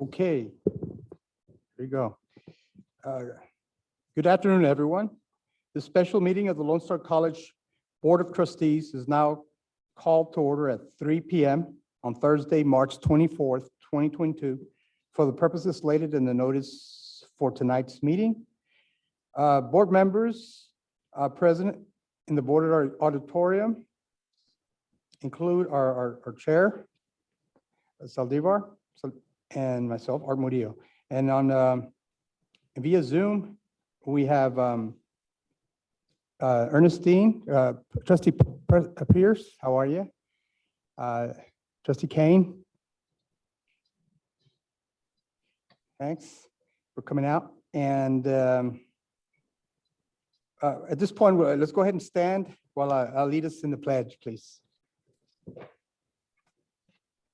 Okay, there you go. Good afternoon, everyone. The special meeting of the Lone Star College Board of Trustees is now called to order at 3 p.m. on Thursday, March 24th, 2022, for the purposes stated in the notice for tonight's meeting. Board members present in the board auditorium include our chair, Saldivar, and myself, Art Murillo. And on via Zoom, we have Ernestine, Trustee Pierce, how are you? Trustee Kane. Thanks for coming out. And at this point, let's go ahead and stand while I'll lead us in the pledge, please.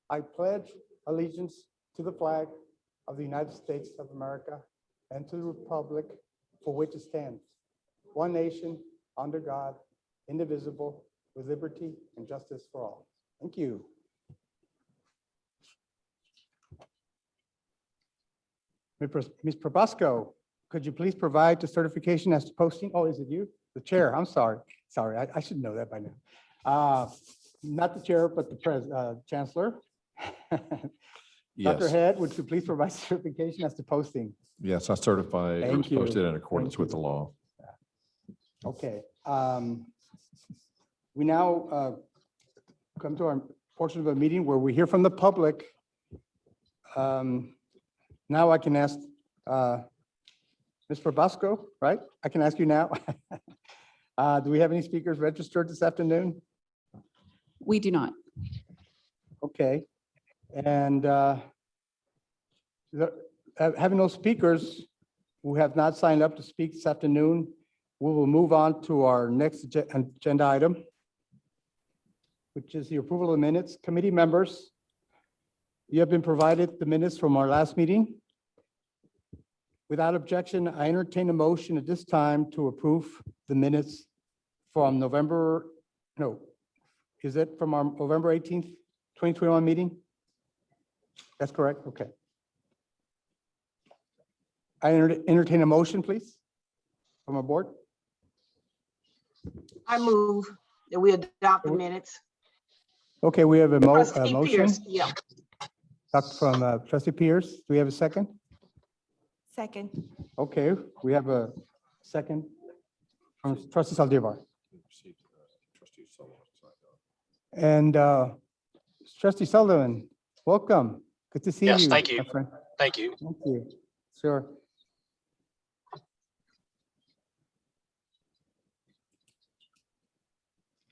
I pledge allegiance to the flag of the United States of America and to the republic for which it stands, one nation, under God, indivisible, with liberty and justice for all. Thank you. Ms. Probasco, could you please provide the certification as to posting? Oh, is it you? The chair, I'm sorry. Sorry, I should know that by now. Not the chair, but the Chancellor. Yes. Dr. Head, would you please provide certification as to posting? Yes, I certify it was posted in accordance with the law. Okay. We now come to our portion of the meeting where we hear from the public. Now I can ask Ms. Probasco, right? I can ask you now. Do we have any speakers registered this afternoon? We do not. Okay. And having no speakers who have not signed up to speak this afternoon, we will move on to our next agenda item, which is the approval of the minutes. Committee members, you have been provided the minutes from our last meeting. Without objection, I entertain a motion at this time to approve the minutes from November 18th, 2021 meeting? That's correct, okay. I entertain a motion, please, from our board. I move that we adopt the minutes. Okay, we have a Trustee motion. Pierce, yeah. From Trustee Pierce. Do we have a second? Second. Okay, we have a second from Trustee Saldivar. And Trustee Sullivan, welcome. Good to see you. Yes, thank you. My friend. Thank you. Thank you. Sure.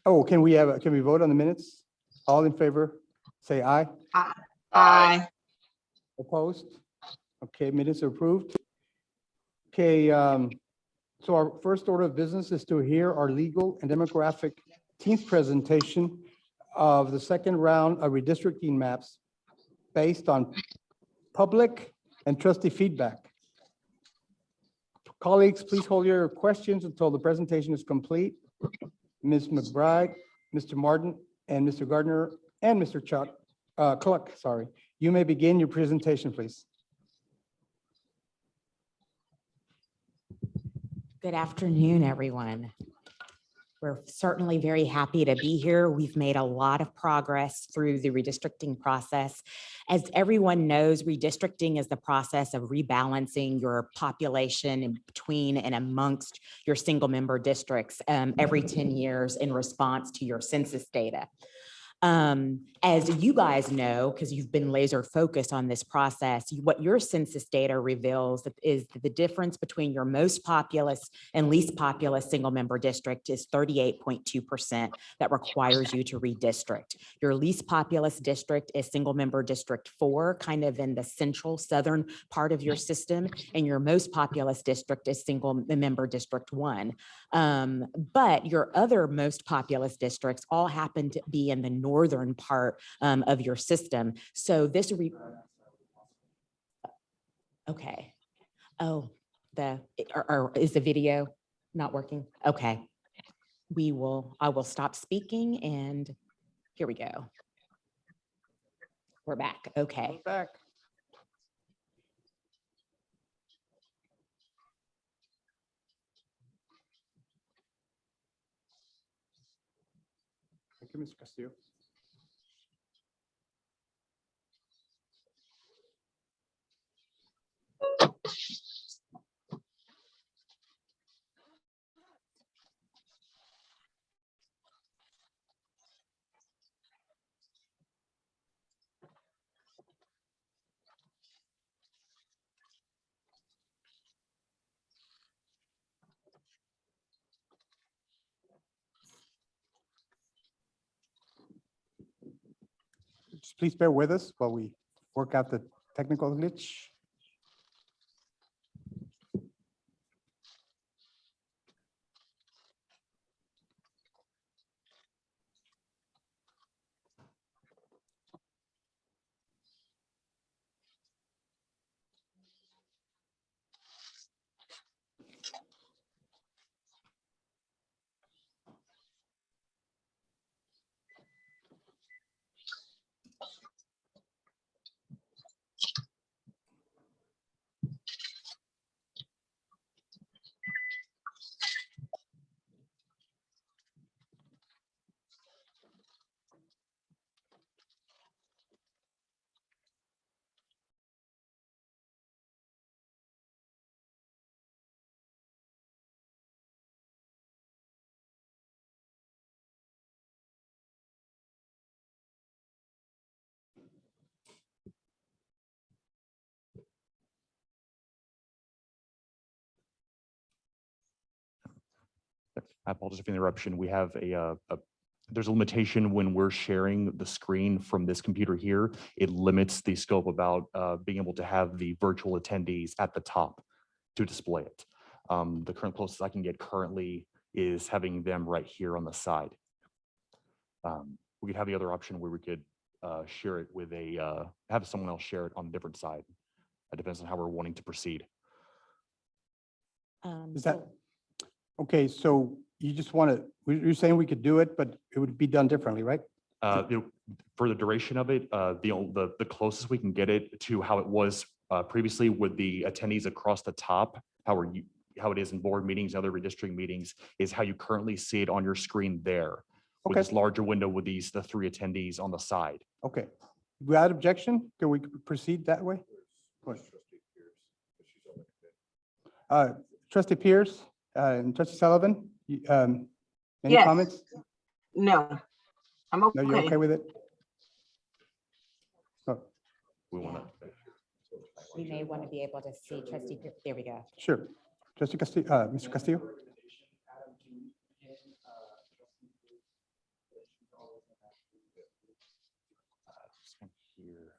Oh, can we vote on the minutes? All in favor, say aye. Aye. Opposed? Okay, minutes are approved. Okay, so our first order of business is to hear our legal and demographic team's presentation of the second round of redistricting maps based on public and trustee feedback. Colleagues, please hold your questions until the presentation is complete. Ms. McBride, Mr. Martin, and Mr. Gardner, and Mr. Cluck, sorry. You may begin your presentation, please. Good afternoon, everyone. We're certainly very happy to be here. We've made a lot of progress through the redistricting process. As everyone knows, redistricting is the process of rebalancing your population in between and amongst your single member districts every 10 years in response to your census data. As you guys know, because you've been laser focused on this process, what your census data reveals is the difference between your most populous and least populous single member district is 38.2% that requires you to redistrict. Your least populous district is single member district 4, kind of in the central southern part of your system, and your most populous district is single member district 1. But your other most populous districts all happen to be in the northern part of your system. So this okay. Oh, is the video not working? Okay. I will stop speaking and here we go. We're back. Okay. Back. Thank you, Mr. Castillo. Just please bear with us while we work out the technical glitch. I apologize for the interruption. We have there's a limitation when we're sharing the screen from this computer here. It limits the scope about being able to have the virtual attendees at the top to display it. The current closest I can get currently is having them right here on the side. We could have the other option where we could share it with have someone else share it on a different side. It depends on how we're wanting to proceed. Is that, okay, so you just want to, you're saying we could do it, but it would be done differently, right? For the duration of it, the closest we can get it to how it was previously with the attendees across the top, how it is in board meetings, other redistricting meetings, is how you currently see it on your screen there. With Okay. this larger window with the three attendees on the side. Okay. Without objection, can we proceed that way? Trustee Pierce and Trustee Sullivan, any Yes. comments? No, I'm No, you're okay okay. with it? Oh, We want to. We may want to be able to see trustee, there we go. sure. Trustee Castillo, Mr. Castillo? Here.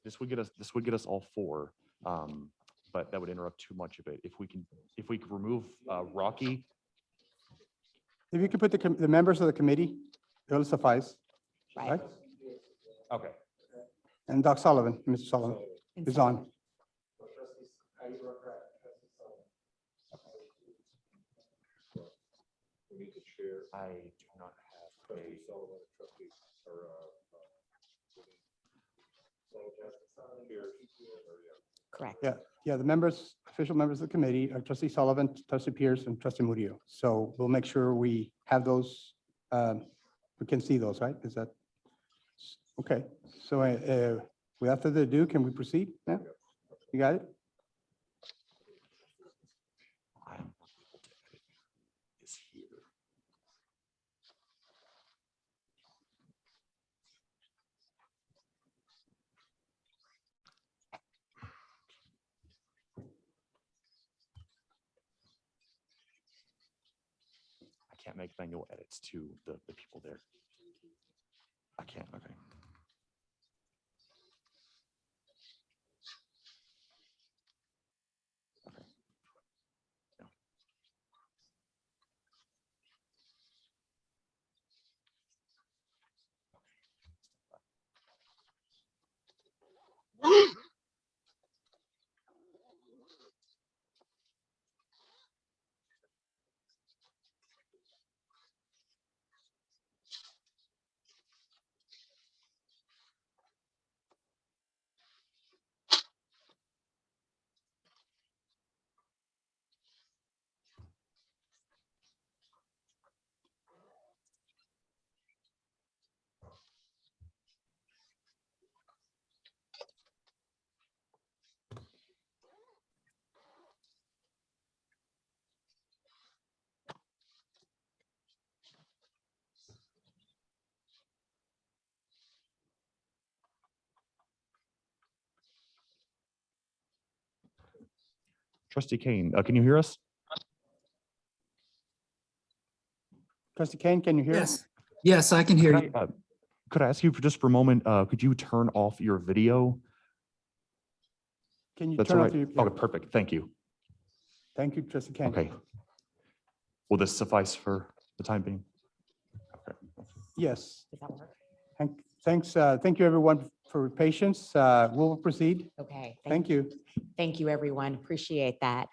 This would get us all four, but that would interrupt too much of it. If we could remove Rocky. If you could put the members of the committee, it'll suffice, Right. right? Okay. And Doc Sullivan, Mr. Sullivan is on. I do not have a. Correct. Yeah, the members, official members of the committee are Trustee Sullivan, Trustee Pierce, and Trustee Murillo. So we'll make sure we have those, we can see those, right? Is that, okay. So without further ado, can we proceed now? You got it? I'm not able to edit this here. I can't make manual edits to the people there. I can't, okay. Okay. No. Trustee Kane, can you hear us? Trustee Kane, can you hear us? Yes, yes, I can hear Could you. could I ask you for just for a moment, could you turn off your video? Can you That's turn all off right. your? Okay, perfect. Thank you. Thank you, Trustee Kane. Okay. Will this suffice for the time being? Yes. Does that work? Thanks. Thank you, everyone, for your patience. We'll proceed. Okay. Thank you. Thank you, everyone. Appreciate that.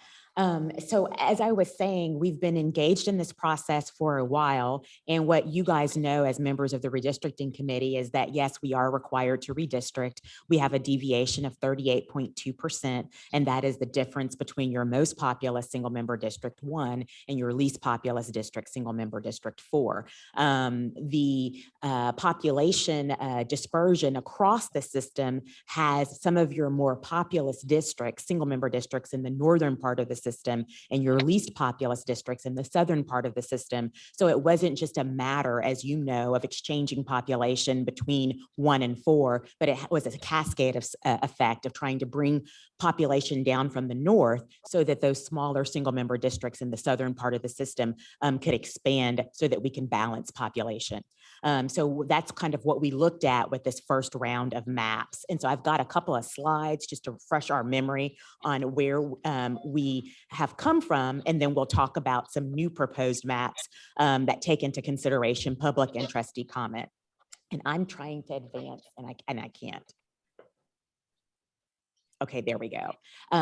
So as I was saying, we've been engaged in this process for a while. And what you guys know as members of the redistricting committee is that, yes, we are required to redistrict. We have a deviation of 38.2%. And that is the difference between your most populous single member district 1 and your least populous district, single member district 4. The population dispersion across the system has some of your more populous districts, single member districts in the northern part of the system and your least populous districts in the southern part of the system. So it wasn't just a matter, as you know, of exchanging population between 1 and 4, but it was a cascade of effect of trying to bring population down from the north so that those smaller single member districts in the southern part of the system could expand so that we can balance population. So that's kind of what we looked at with this first round of maps. And so I've got a couple of slides just to refresh our memory on where we have come from, and then we'll talk about some new proposed maps that take into consideration public and trustee comment. And I'm trying to advance and I can't. Okay, there we go.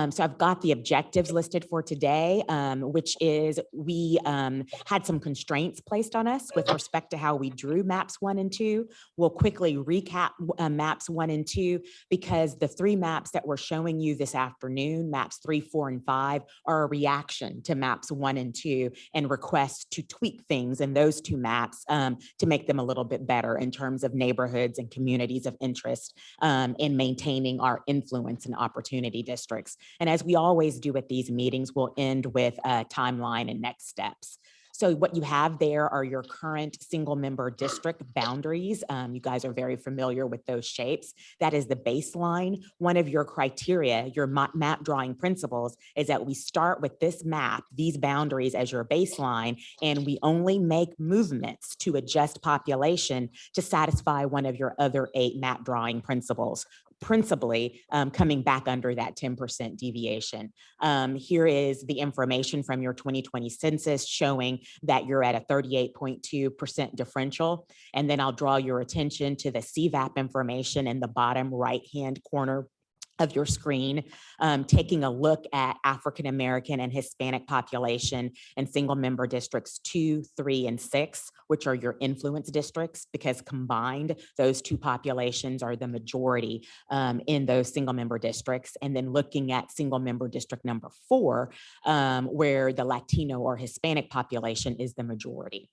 So I've got the objectives listed for today, which is we had some constraints placed on us with respect to how we drew maps 1 and 2. We'll quickly recap maps 1 and 2 because the 3 maps that we're showing you this afternoon, maps 3, 4, and 5, are a reaction to maps 1 and 2 and requests to tweak things in those 2 maps to make them a little bit better in terms of neighborhoods and communities of interest in maintaining our influence and opportunity districts. And as we always do at these meetings, we'll end with a timeline and next steps. So what you have there are your current single member district boundaries. You guys are very familiar with those shapes. That is the baseline. One of your criteria, your map drawing principles, is that we start with this map, these boundaries as your baseline, and we only make movements to adjust population to satisfy one of your other 8 map drawing principles, principally coming back under that 10% deviation. Here is the information from your 2020 census showing that you're at a 38.2% differential. And then I'll draw your attention to the CVAP information in the bottom right-hand corner of your screen, taking a look at African-American and Hispanic population and single member districts 2, 3, and 6, which are your influence districts, because combined, those 2 populations are the majority in those single member districts. And then looking at single member district number 4, where the Latino or Hispanic population is the majority.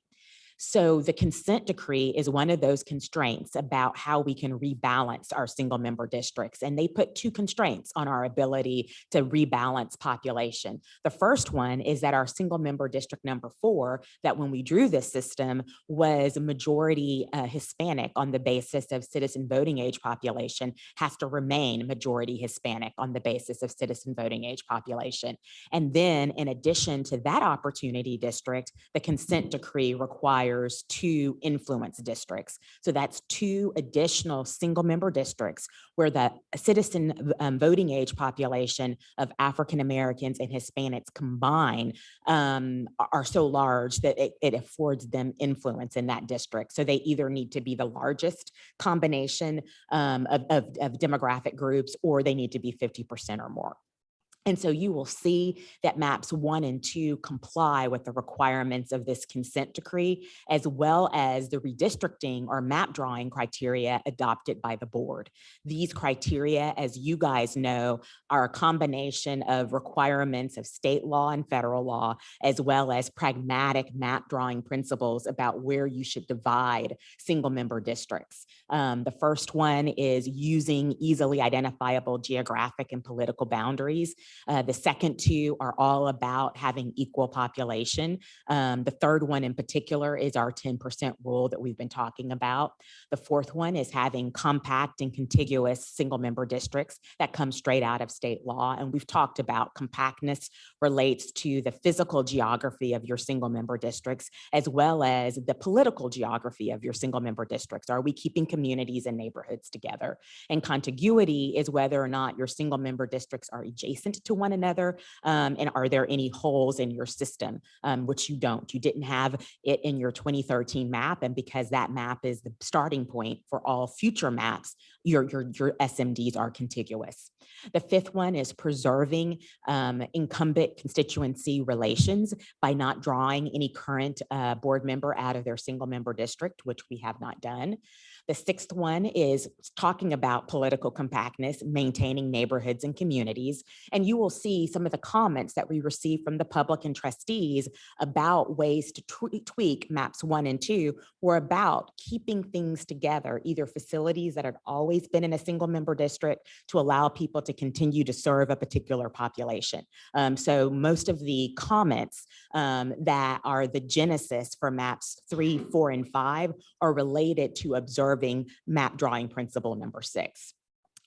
So the consent decree is one of those constraints about how we can rebalance our single member districts. And they put 2 constraints on our ability to rebalance population. The first one is that our single member district number 4, that when we drew this system was majority Hispanic on the basis of citizen voting age population, has to remain majority Hispanic on the basis of citizen voting age population. And then in addition to that opportunity district, the consent decree requires 2 influence districts. So that's 2 additional single member districts where the citizen voting age population of African Americans and Hispanics combined are so large that it affords them influence in that district. So they either need to be the largest combination of demographic groups, or they need to be 50% or more. And so you will see that maps 1 and 2 comply with the requirements of this consent decree, as well as the redistricting or map drawing criteria adopted by the board. These criteria, as you guys know, are a combination of requirements of state law and federal law, as well as pragmatic map drawing principles about where you should divide single member districts. The first one is using easily identifiable geographic and political boundaries. The second two are all about having equal population. The third one in particular is our 10% rule that we've been talking about. The fourth one is having compact and contiguous single member districts that come straight out of state law. And we've talked about compactness relates to the physical geography of your single member districts, as well as the political geography of your single member districts. Are we keeping communities and neighborhoods together? And contiguity is whether or not your single member districts are adjacent to one another, and are there any holes in your system, which you don't. You didn't have it in your 2013 map, and because that map is the starting point for all future maps, your SMDs are contiguous. The fifth one is preserving incumbent constituency relations by not drawing any current board member out of their single member district, which we have not done. The sixth one is talking about political compactness, maintaining neighborhoods and communities. And you will see some of the comments that we received from the public and trustees about ways to tweak maps 1 and 2 were about keeping things together, either facilities that had always been in a single member district to allow people to continue to serve a particular population. So most of the comments that are the genesis for maps 3, 4, and 5 are related to observing map drawing principle number 6.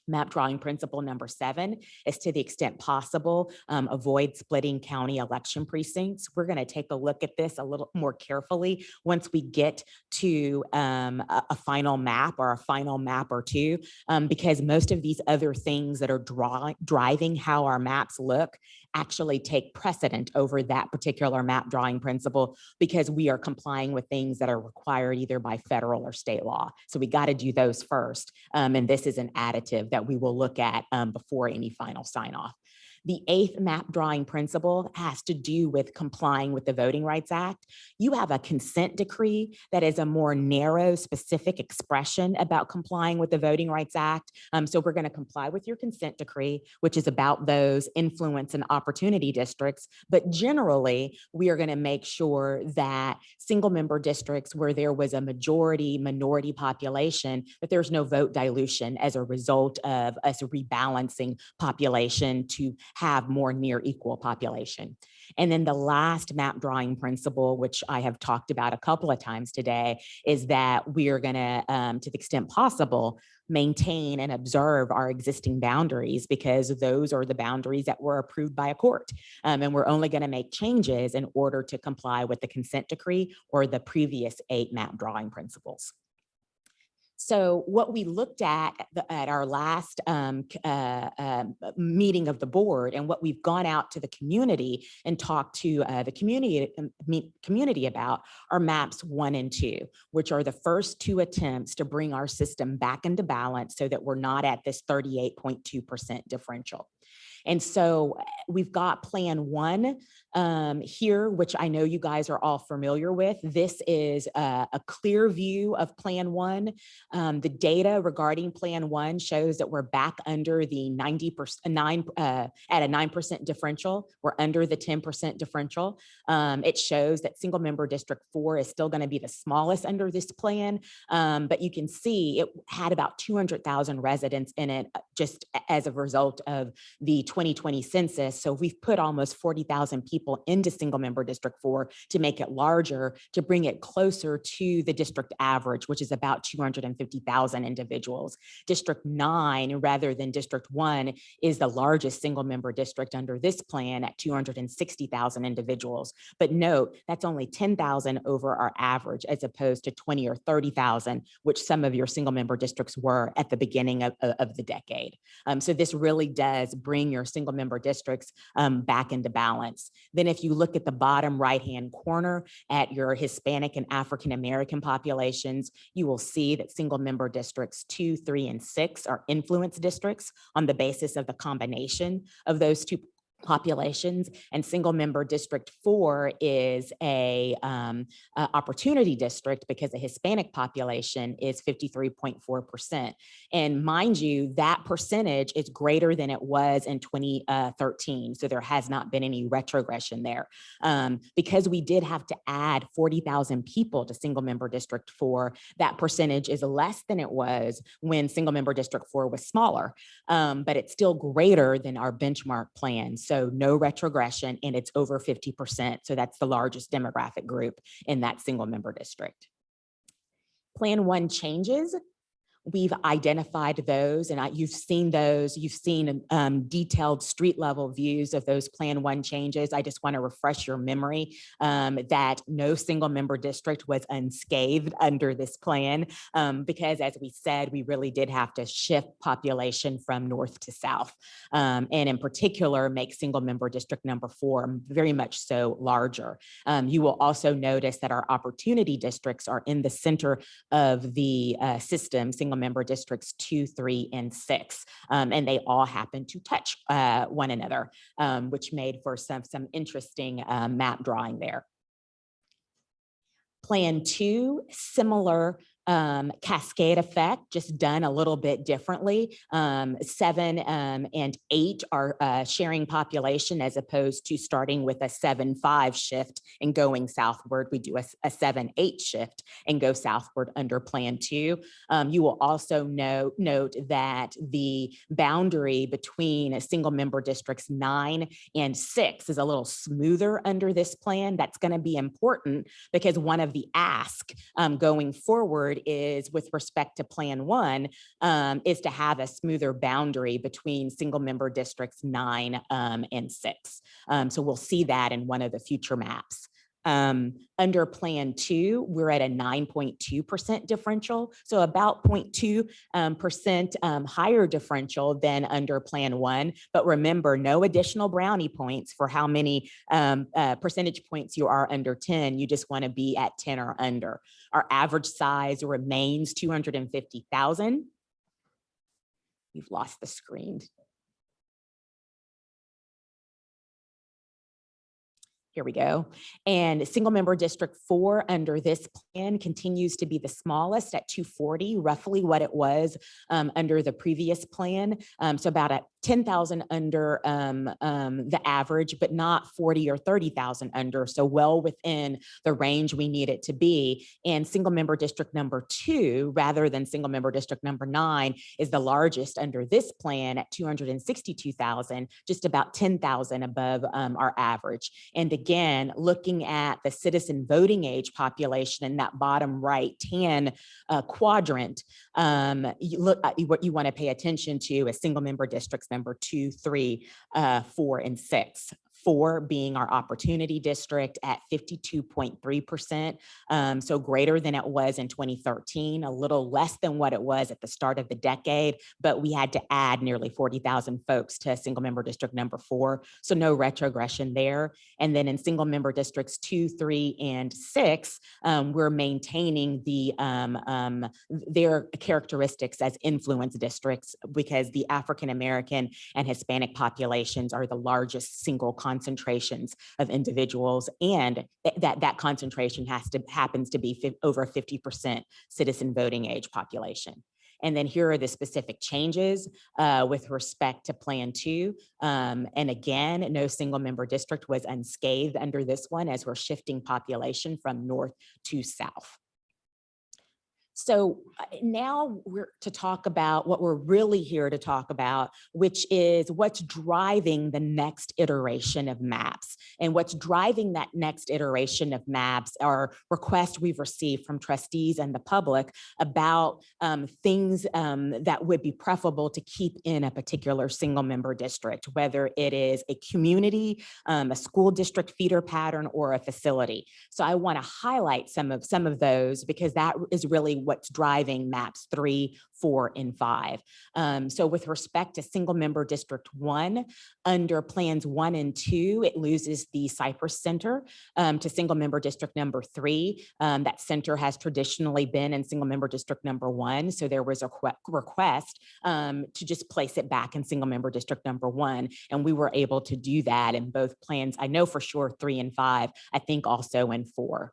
Map drawing principle number 7 is, to the extent possible, avoid splitting county election precincts. We're going to take a look at this a little more carefully once we get to a final map or a final map or two, because most of these other things that are driving how our maps look actually take precedent over that particular map drawing principle, because we are complying with things that are required either by federal or state law. So we got to do those first. And this is an additive that we will look at before any final sign off. The 8th map drawing principle has to do with complying with the Voting Rights Act. You have a consent decree that is a more narrow, specific expression about complying with the Voting Rights Act. So we're going to comply with your consent decree, which is about those influence and opportunity districts. But generally, we are going to make sure that single member districts where there was a majority minority population, that there's no vote dilution as a result of us rebalancing population to have more near equal population. And then the last map drawing principle, which I have talked about a couple of times today, is that we are going to the extent possible, maintain and observe our existing boundaries, because those are the boundaries that were approved by a court. And we're only going to make changes in order to comply with the consent decree or the previous 8 map drawing principles. So what we looked at our last meeting of the board, and what we've gone out to the community and talked to the community about, are maps 1 and 2, which are the first 2 attempts to bring our system back into balance so that we're not at this 38.2% differential. And so we've got Plan 1 here, which I know you guys are all familiar with. This is a clear view of Plan 1. The data regarding Plan 1 shows that we're back under the 90% at a 9% differential. We're under the 10% differential. It shows that single member District 4 is still going to be the smallest under this plan, but you can see it had about 200,000 residents in it just as a result of the 2020 census. So we've put almost 40,000 people into single member District 4 to make it larger, to bring it closer to the district average, which is about 250,000 individuals. District 9, rather than District 1, is the largest single member district under this plan at 260,000 individuals. But note, that's only 10,000 over our average, as opposed to 20 or 30,000, which some of your single member districts were at the beginning of the decade. So this really does bring your single member districts back into balance. Then if you look at the bottom right-hand corner at your Hispanic and African-American populations, you will see that single member districts 2, 3, and 6 are influence districts on the basis of the combination of those two populations, and single member District 4 is a opportunity district because the Hispanic population is 53.4%. And mind you, that percentage is greater than it was in 2013. So there has not been any retrogression there. Because we did have to add 40,000 people to single member District 4, that percentage is less than it was when single member District 4 was smaller, but it's still greater than our benchmark plan. So no retrogression, and it's over 50%. So that's the largest demographic group in that single member district. Plan 1 changes. We've identified those, and you've seen those. You've seen detailed street level views of those Plan 1 changes. I just want to refresh your memory that no single member district was unscathed under this plan because, as we said, we really did have to shift population from north to south, and in particular, make single member district number 4 very much so larger. You will also notice that our opportunity districts are in the center of the system, single member districts 2, 3, and 6. And they all happen to touch one another, which made for some interesting map drawing there. Plan 2, similar cascade effect, just done a little bit differently. 7 and 8 are sharing population as opposed to starting with a 7-5 shift and going southward. We do a 7-8 shift and go southward under Plan 2. You will also note that the boundary between single member districts 9 and 6 is a little smoother under this plan. That's going to be important because one of the asks going forward is with respect to Plan 1 is to have a smoother boundary between single member districts 9 and 6. So we'll see that in one of the future maps. Under Plan 2, we're at a 9.2% differential, so about 0.2% higher differential than under Plan 1. But remember, no additional brownie points for how many percentage points you are under 10. You just want to be at 10 or under. Our average size remains 250,000. You've lost the screen. Here we go. And single member District 4 under this plan continues to be the smallest at 240, roughly what it was under the previous plan. So about a 10,000 under the average, but not 40 or 30,000 under. So well within the range we need it to be. And single member District number 2, rather than single member District number 9, is the largest under this plan at 262,000, just about 10,000 above our average. And again, looking at the citizen voting age population in that bottom right tan quadrant, what you want to pay attention to is single member districts number 2, 3, 4, and 6. 4 being our opportunity district at 52.3%, so greater than it was in 2013, a little less than what it was at the start of the decade, but we had to add nearly 40,000 folks to single member district number 4, so no retrogression there. And then in single member districts 2, 3, and 6, we're maintaining their characteristics as influence districts because the African American and Hispanic populations are the largest single concentrations of individuals, and that concentration happens to be over 50% citizen voting age population. And then here are the specific changes with respect to Plan 2. And again, no single member district was unscathed under this one as we're shifting population from north to south. So now we're to talk about what we're really here to talk about, which is what's driving the next iteration of maps. And what's driving that next iteration of maps are requests we've received from trustees and the public about things that would be preferable to keep in a particular single member district, whether it is a community, a school district feeder pattern, or a facility. So I want to highlight some of those because that is really what's driving maps 3, 4, and 5. So with respect to single member District 1, under plans 1 and 2, it loses the Cypress Center to single member District number 3. That center has traditionally been in single member District number 1. So there was a request to just place it back in single member District number 1. And we were able to do that in both plans. I know for sure 3 and 5, I think also in 4.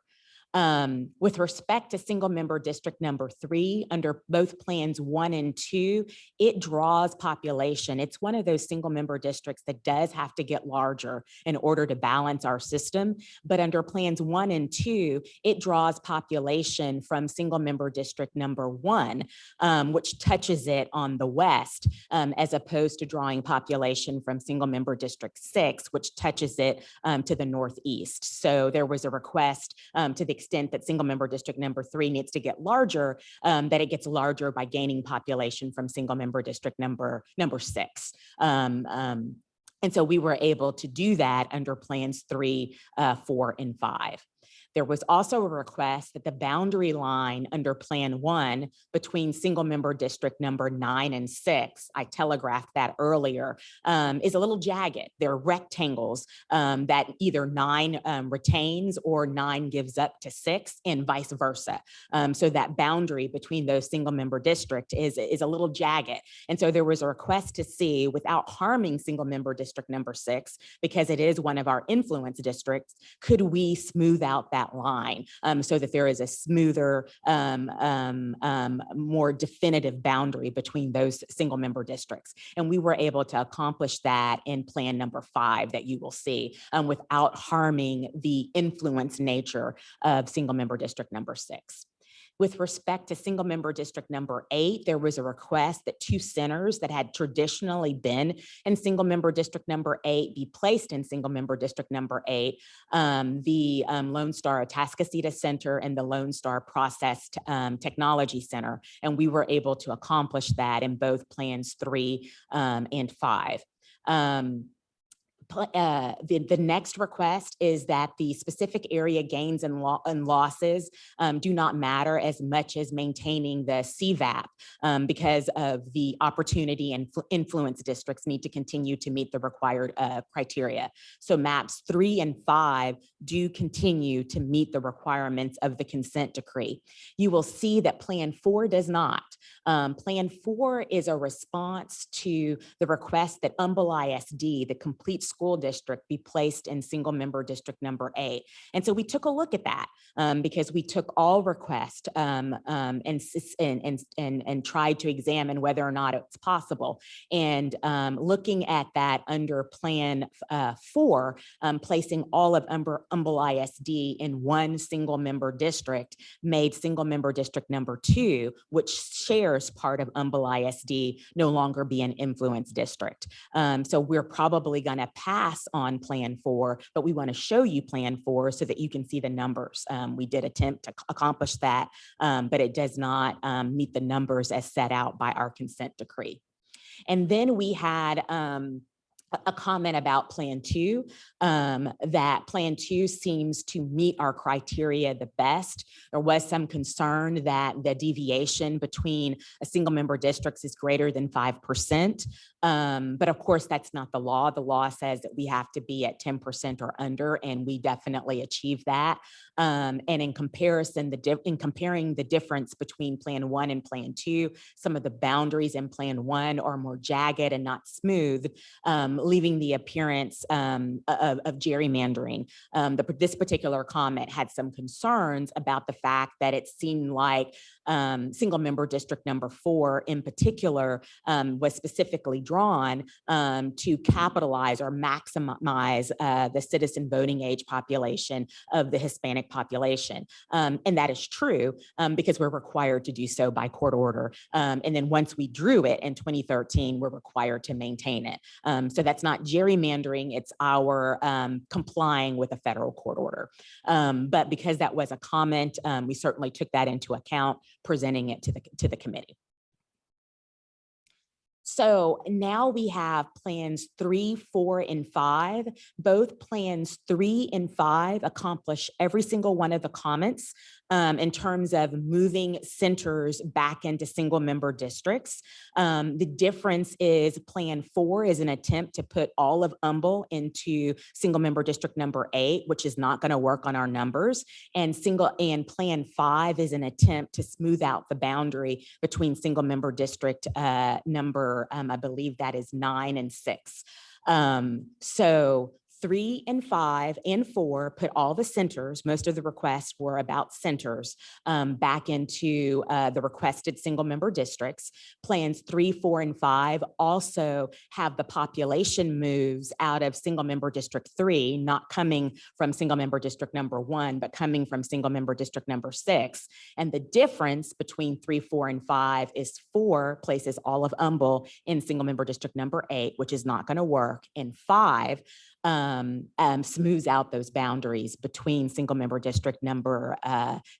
With respect to single member District number 3, under both plans 1 and 2, it draws population. It's one of those single member districts that does have to get larger in order to balance our system. But under plans 1 and 2, it draws population from single member District number 1, which touches it on the west, as opposed to drawing population from single member District 6, which touches it to the northeast. So there was a request to the extent that single member District number 3 needs to get larger, that it gets larger by gaining population from single member District number 6. And so we were able to do that under plans 3, 4, and 5. There was also a request that the boundary line under Plan 1 between single member District number 9 and 6, I telegraphed that earlier, is a little jagged. They're rectangles that either 9 retains or 9 gives up to 6 and vice versa. So that boundary between those single member district is a little jagged. And so there was a request to see, without harming single member District number 6, because it is one of our influence districts, could we smooth out that line so that there is a smoother, more definitive boundary between those single member districts. And we were able to accomplish that in plan number 5 that you will see, without harming the influence nature of single member District number 6. With respect to single member District number 8, there was a request that 2 centers that had traditionally been in single member District number 8 be placed in single member District number 8, the Lone Star Atascocita Center and the Lone Star Process Technology Center. And we were able to accomplish that in both plans 3 and 5. The next request is that the specific area gains and losses do not matter as much as maintaining the CVAP because of the opportunity and influence districts need to continue to meet the required criteria. So maps 3 and 5 do continue to meet the requirements of the consent decree. You will see that Plan 4 does not. Plan 4 is a response to the request that Humble ISD, the complete school district, be placed in single member District number 8. And so we took a look at that because we took all requests and tried to examine whether or not it's possible. And looking at that under Plan 4, placing all of Humble ISD in one single member district made single member District number 2, which shares part of Humble ISD, no longer be an influence district. So we're probably going to pass on Plan 4, but we want to show you Plan 4 so that you can see the numbers. We did attempt to accomplish that, but it does not meet the numbers as set out by our consent decree. And then we had a comment about Plan 2, that Plan 2 seems to meet our criteria the best. There was some concern that the deviation between a single member districts is greater than 5%. But of course, that's not the law. The law says that we have to be at 10% or under, and we definitely achieved that. And in comparison, in comparing the difference between Plan 1 and Plan 2, some of the boundaries in Plan 1 are more jagged and not smooth, leaving the appearance of gerrymandering. This particular comment had some concerns about the fact that it seemed like single member District number 4 in particular was specifically drawn to capitalize or maximize the citizen voting age population of the Hispanic population. And that is true because we're required to do so by court order. And then once we drew it in 2013, we're required to maintain it. So that's not gerrymandering, it's our complying with a federal court order. But because that was a comment, we certainly took that into account, presenting it to the committee. So now we have plans 3, 4, and 5. Both plans 3 and 5 accomplish every single one of the comments in terms of moving centers back into single member districts. The difference is Plan 4 is an attempt to put all of Humble into single member district number 8, which is not going to work on our numbers. And Plan 5 is an attempt to smooth out the boundary between single member district number, I believe that is 9 and 6. So 3 and 5 and 4 put all the centers, most of the requests were about centers, back into the requested single member districts. Plans 3, 4, and 5 also have the population moves out of single member district 3, not coming from single member district number 1, but coming from single member district number 6. And the difference between 3, 4, and 5 is 4 places all of Humble in single member district number 8, which is not going to work. And 5 smooths out those boundaries between single member district number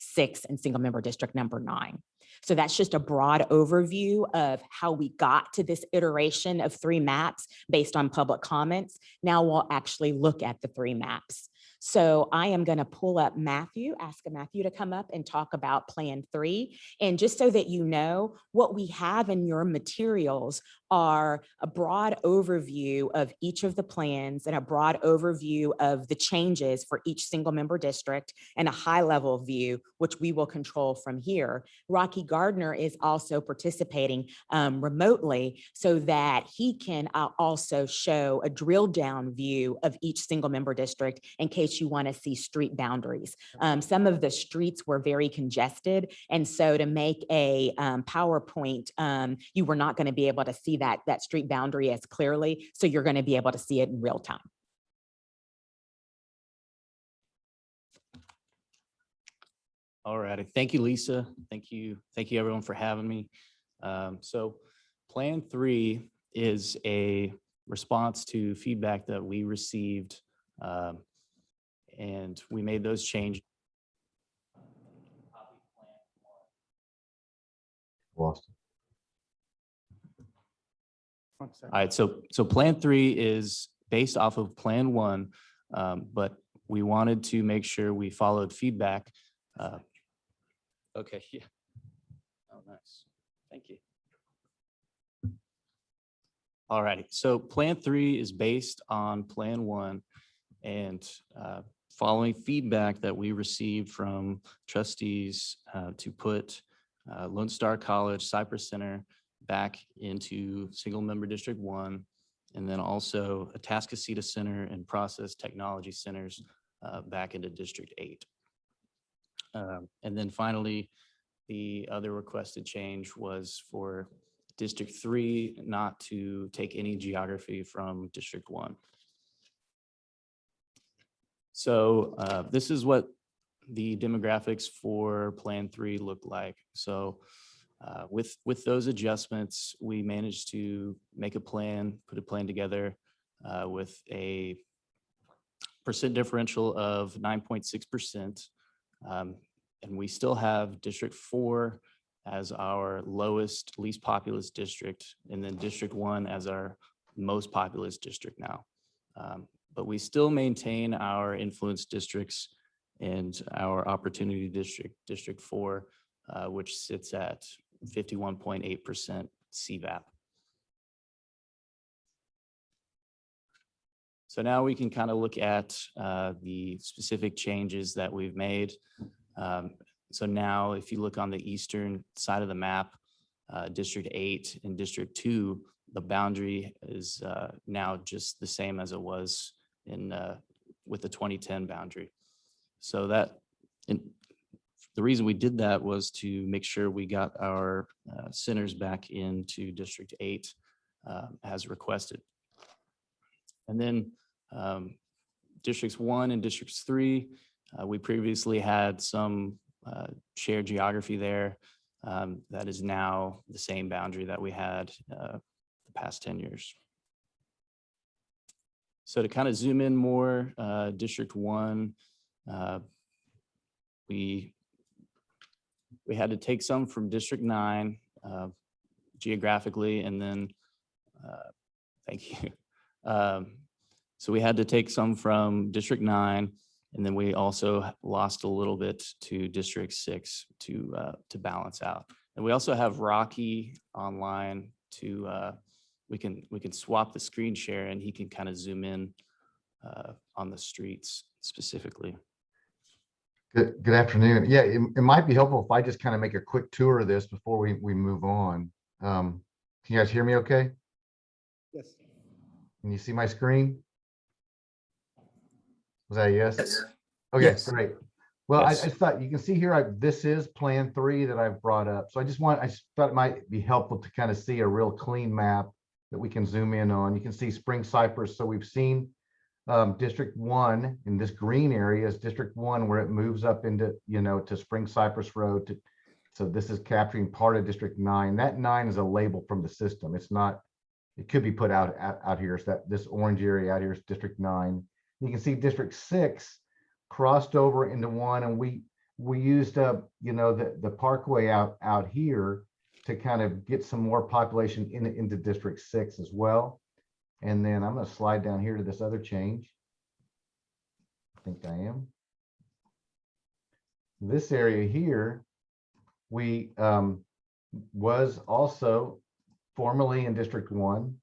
6 and single member district number 9. So that's just a broad overview of how we got to this iteration of 3 maps based on public comments. Now we'll actually look at the 3 maps. So I am going to pull up Matthew, ask Matthew to come up and talk about Plan 3. And just so that you know, what we have in your materials are a broad overview of each of the plans and a broad overview of the changes for each single member district and a high level view, which we will control from here. Rocky Gardner is also participating remotely so that he can also show a drill down view of each single member district in case you want to see street boundaries. Some of the streets were very congested. And so to make a PowerPoint, you were not going to be able to see that street boundary as clearly. So you're going to be able to see it in real time. All righty. Thank you, Lisa. Thank you everyone for having me. So Plan 3 is a response to feedback that we received, and we made those changes. Lost. One second. All right, so Plan 3 is based off of Plan 1, but we wanted to make sure we followed feedback. Okay, yeah. Oh, nice. Thank you. All righty, so Plan 3 is based on Plan 1, and following feedback that we received from trustees to put Lone Star College, Cypress Center back into single member district 1, and then also Atascocita Center and Process Technology Centers back into district 8. And then finally, the other requested change was for district 3 not to take any geography from district 1. So this is what the demographics for Plan 3 look like. So with those adjustments, we managed to make a plan, put a plan together with a percent differential of 9.6%. And we still have District 4 as our lowest, least populous district, and then District 1 as our most populous district now. But we still maintain our influence districts and our opportunity district, District 4, which sits at 51.8% CVAP. So now we can kind of look at the specific changes that we've made. So now if you look on the eastern side of the map, District 8 and District 2, the boundary is now just the same as it was in with the 2010 boundary. So the reason we did that was to make sure we got our centers back into District 8 as requested. And then Districts 1 and Districts 3, we previously had some shared geography there. That is now the same boundary that we had the past 10 years. So to kind of zoom in more, District 1, we had to take some from District 9 geographically, and then Thank you. So we had to take some from District 9, and then we also lost a little bit to District 6 to balance out. And we also have Rocky online to, we can swap the screen share and he can kind of zoom in on the streets specifically. Good afternoon. Yeah, it might be helpful if I just kind of make a quick tour of this before we move on. Can you guys hear me okay? Yes. Can you see my screen? Was that a yes? Yes. Okay, Yes. great. Well, I Yes. just thought you can see here, this is Plan 3 that I've brought up. So I just thought it might be helpful to kind of see a real clean map that we can zoom in on. You can see Spring Cypress. So we've seen District 1 in this green area is District 1 where it moves up into, to Spring Cypress Road. So this is capturing part of District 9. That 9 is a label from the system. It's not, it could be put out here. So that this orange area out here is District 9. You can see District 6 crossed over into 1, and we used the parkway out here to kind of get some more population into District 6 as well. And then I'm going to slide down here to this other change. I think I am. This area here, we was also formerly in District 1.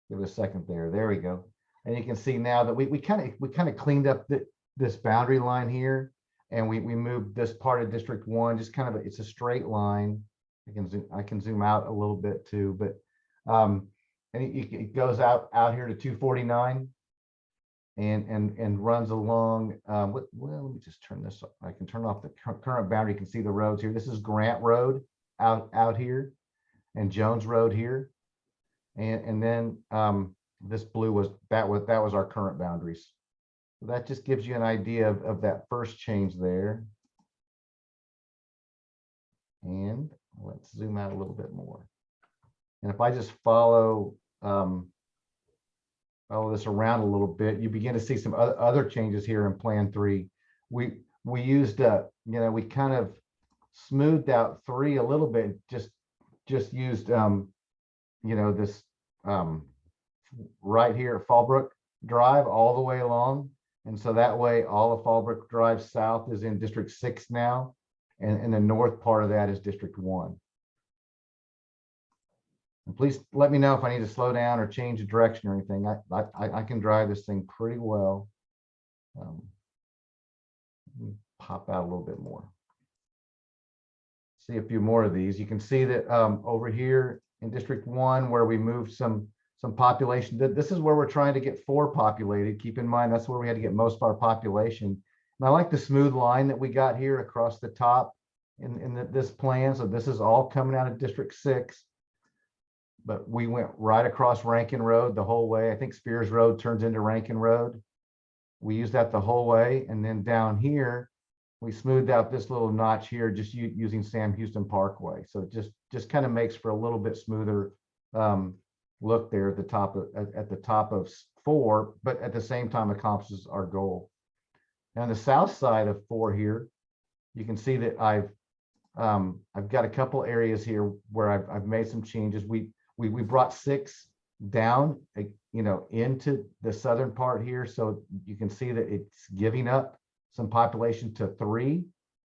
Give it a second there. There we go. And you can see now that we kind of cleaned up this boundary line here, and we moved this part of District 1. Just kind of it's a straight line. I can zoom out a little bit too, but and it goes out here to 249 and runs along. Well, let me just turn this off. I can turn off the current boundary. You can see the roads here. This is Grant Road out here, and Jones Road here, and then this blue was our current boundaries. So that just gives you an idea of that first change there. And let's zoom out a little bit more. And if I just follow this around a little bit, you begin to see some other changes here in Plan 3. We used we kind of smoothed out 3 a little bit, just used this right here at Fallbrook Drive all the way along. And so that way all of Fallbrook Drive south is in District 6 now, and the north part of that is District 1. And please let me know if I need to slow down or change the direction or anything. I can drive this thing pretty well. Let me pop out a little bit more. See a few more of these. You can see that over here in District 1, where we moved some population. This is where we're trying to get 4 populated. Keep in mind, that's where we had to get most of our population. And I like the smooth line that we got here across the top in this plan. So this is all coming out of District 6. But we went right across Rankin Road the whole way. I think Spears Road turns into Rankin Road. We used that the whole way. And then down here, we smoothed out this little notch here, just using Sam Houston Parkway. So it just kind of makes for a little bit smoother look there at the top of 4, but at the same time accomplishes our goal. Now on the south side of 4 here, you can see that I've got a couple areas here where I've made some changes. We brought 6 down, into the southern part here, so you can see that it's giving up some population to 3.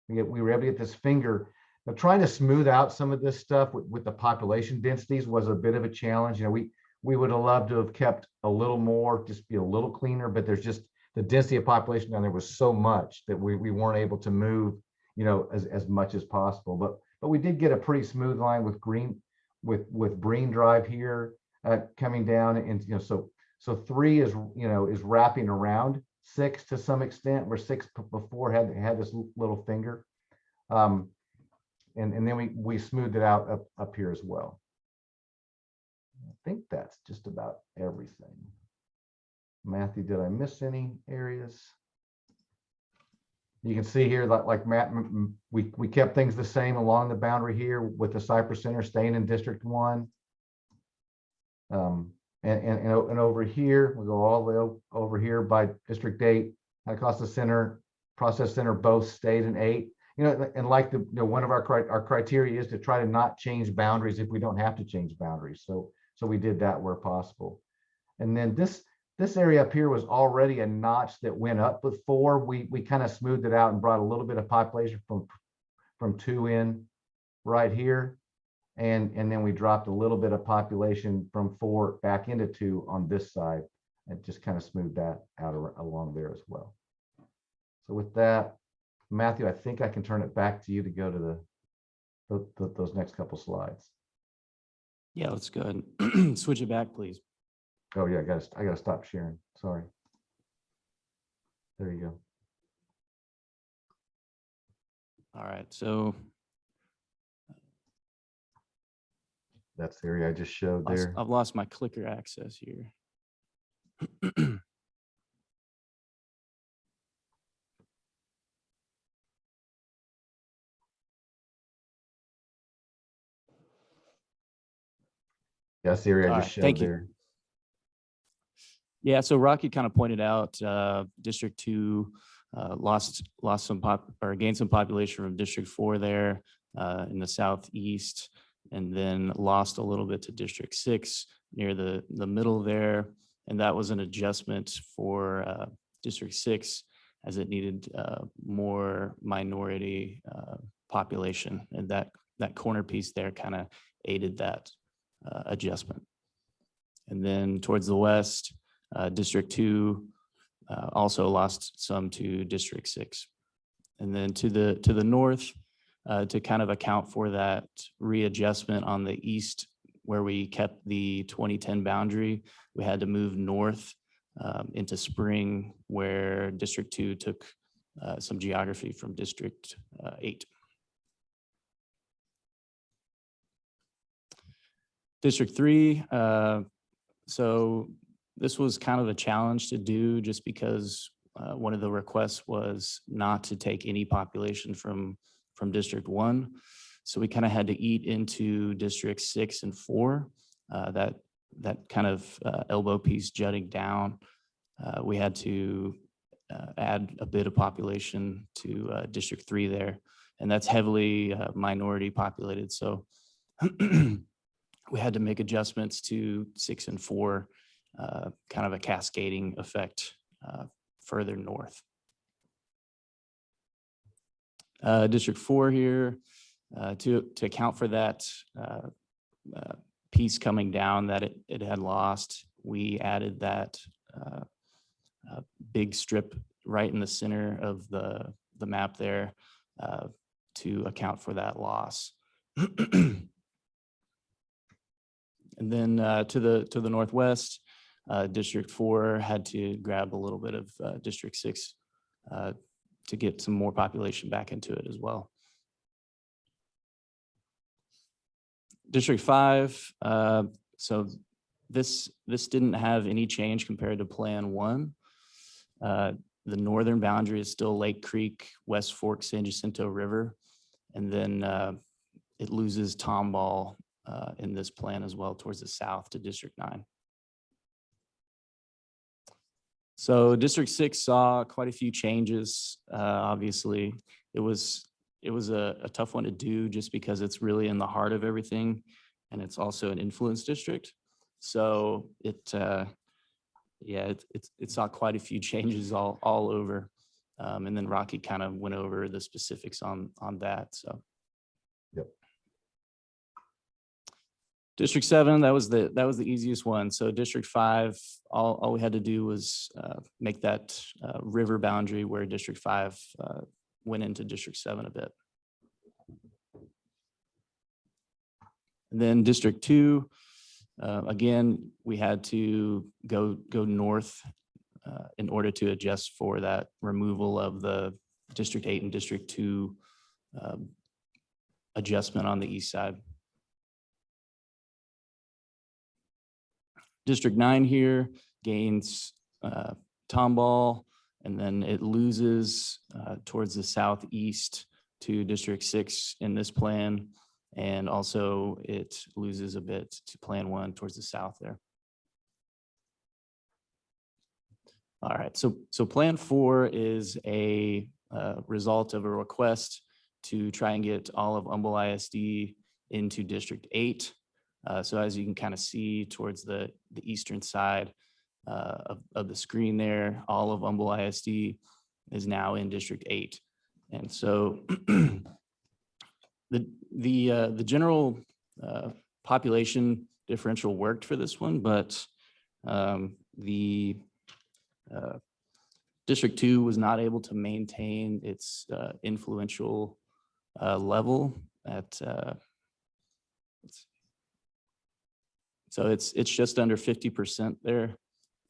We were able to get this finger. Now, trying to smooth out some of this stuff with the population densities was a bit of a challenge. We would have loved to have kept a little more, just be a little cleaner, but there's just the density of population down there was so much that we weren't able to move, as much as possible. But we did get a pretty smooth line with Breen Drive here coming down, and so 3 is is wrapping around 6 to some extent, where 6 before had this little finger. And then we smoothed it out up here as well. I think that's just about everything. Matthew, did I miss any areas? You can see here, like Matt, we kept things the same along the boundary here with the Cypress Center staying in District 1. And over here, we go all the way over here by District 8, Acosta Center, Process Center, both stayed in 8. And like one of our criteria is to try to not change boundaries if we don't have to change boundaries. So So we did that where possible. And then this area up here was already a notch that went up with 4. We kind of smoothed it out and brought a little bit of population from 2 in right here. And then we dropped a little bit of population from 4 back into 2 on this side, and just kind of smoothed that out along there as well. So with that, Matthew, I think I can turn it back to you to go to those next couple slides. Yeah, let's go ahead and switch it back, please. Oh yeah, I gotta stop sharing. Sorry. There you go. All right, so That's the area I just showed there. I've lost my clicker access here. That's the area I All just right, thank showed you. there. Yeah, so Rocky kind of pointed out District 2 lost some gained some population from District 4 there in the southeast, and then lost a little bit to District 6 near the middle there. And that was an adjustment for District 6 as it needed more minority population. And that corner piece there kind of aided that adjustment. And then towards the west, District 2 also lost some to District 6. And then to the north, to kind of account for that readjustment on the east, where we kept the 2010 boundary, we had to move north into Spring, where District 2 took some geography from District 8. District 3, so this was kind of a challenge to do just because one of the requests was not to take any population from District 1. So we kind of had to eat into District 6 and 4, that kind of elbow piece jutting down. We had to add a bit of population to District 3 there, and that's heavily minority populated. So we had to make adjustments to 6 and 4, kind of a cascading effect further north. District 4 here, to account for that piece coming down that it had lost, we added that big strip right in the center of the map there to account for that loss. And then to the northwest, District 4 had to grab a little bit of District 6 to get some more population back into it as well. District 5, so this didn't have any change compared to Plan 1. The northern boundary is still Lake Creek, West Fork, San Jacinto River, and then it loses Tomball in this plan as well towards the south to District 9. So District 6 saw quite a few changes. Obviously, it was a tough one to do just because it's really in the heart of everything, and it's also an influence district. So it saw quite a few changes all over. And then Rocky kind of went over the specifics on that. So. Yep. District 7, that was the easiest one. So District 5, all we had to do was make that river boundary where District 5 went into District 7 a bit. And then District 2, again, we had to go north in order to adjust for that removal of the District 8 and District 2 adjustment on the east side. District 9 here gains Tomball, and then it loses towards the southeast to District 6 in this plan, and also it loses a bit to Plan 1 towards the south there. All right, so Plan 4 is a result of a request to try and get all of Humble ISD into District 8. So as you can kind of see towards the eastern side of the screen there, all of Humble ISD is now in District 8. And so the general population differential worked for this one, but the District 2 was not able to maintain its influential level at so it's just under 50% there,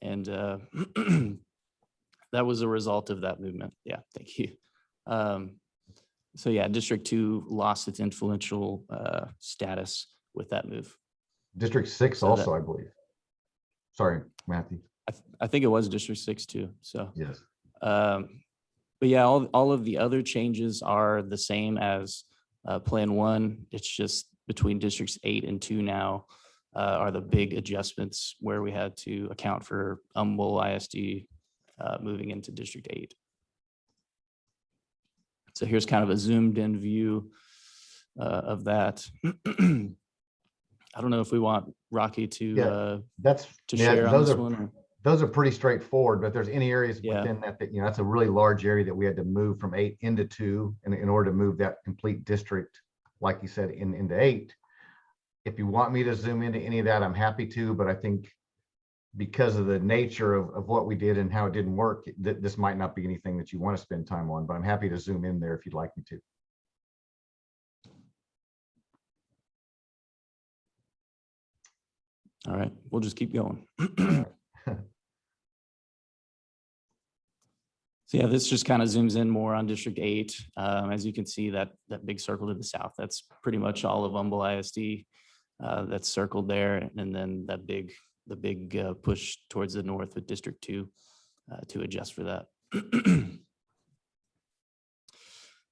and that was a result of that movement. Yeah, thank you. So yeah, District 2 lost its influential status with that move. District 6 So that- also, I believe. Sorry, Matthew. I think it was District 6 too. So, Yes. but yeah, all of the other changes are the same as Plan 1. It's just between Districts 8 and 2 now are the big adjustments where we had to account for Humble ISD moving into District 8. So here's kind of a zoomed in view of that. I don't know if we want Rocky to That's share on those this are one. those are pretty straightforward, but if there's any areas Yeah. within that, that's a really large area that we had to move from 8 into 2 in order to move that complete district, like you said, into 8. If you want me to zoom into any of that, I'm happy to, but I think because of the nature of what we did and how it didn't work, this might not be anything that you want to spend time on, but I'm happy to zoom in there if you'd like me to. All right, we'll just keep going. So yeah, this just kind of zooms in more on District 8. As you can see, that big circle to the south, that's pretty much all of Humble ISD that's circled there. And then the big push towards the north with District 2 to adjust for that.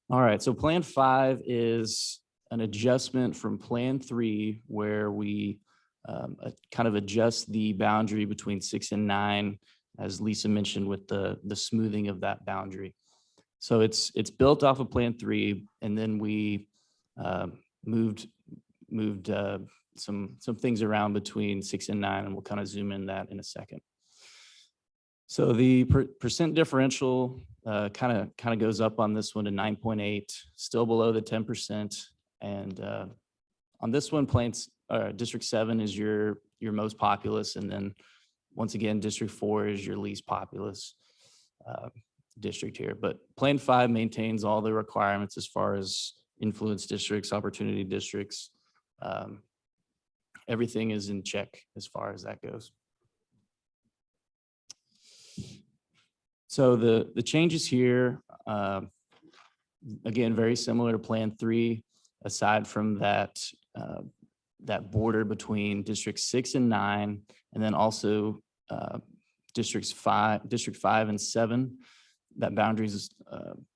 All right, so Plan 5 is an adjustment from Plan 3 where we kind of adjust the boundary between 6 and 9, as Lisa mentioned, with the smoothing of that boundary. So it's built off of Plan 3, and then we moved some things around between 6 and 9, and we'll kind of zoom in that in a second. So the percent differential kind of goes up on this one to 9.8, still below the 10%. And on this one, District 7 is your most populous, and then once again, District 4 is your least populous district here. But Plan 5 maintains all the requirements as far as influence districts, opportunity districts. Everything is in check as far as that goes. So the changes here, again, very similar to Plan 3, aside from that border between District 6 and 9, and then also District 5 and 7. That boundary is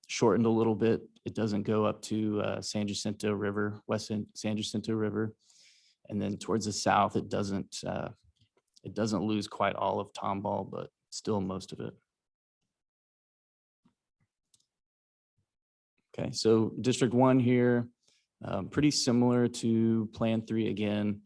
shortened a little bit. It doesn't go up to San Jacinto River, West San Jacinto River, and then towards the south, it doesn't lose quite all of Tomball, but still most of it. Okay, so District 1 here, pretty similar to Plan 3 again.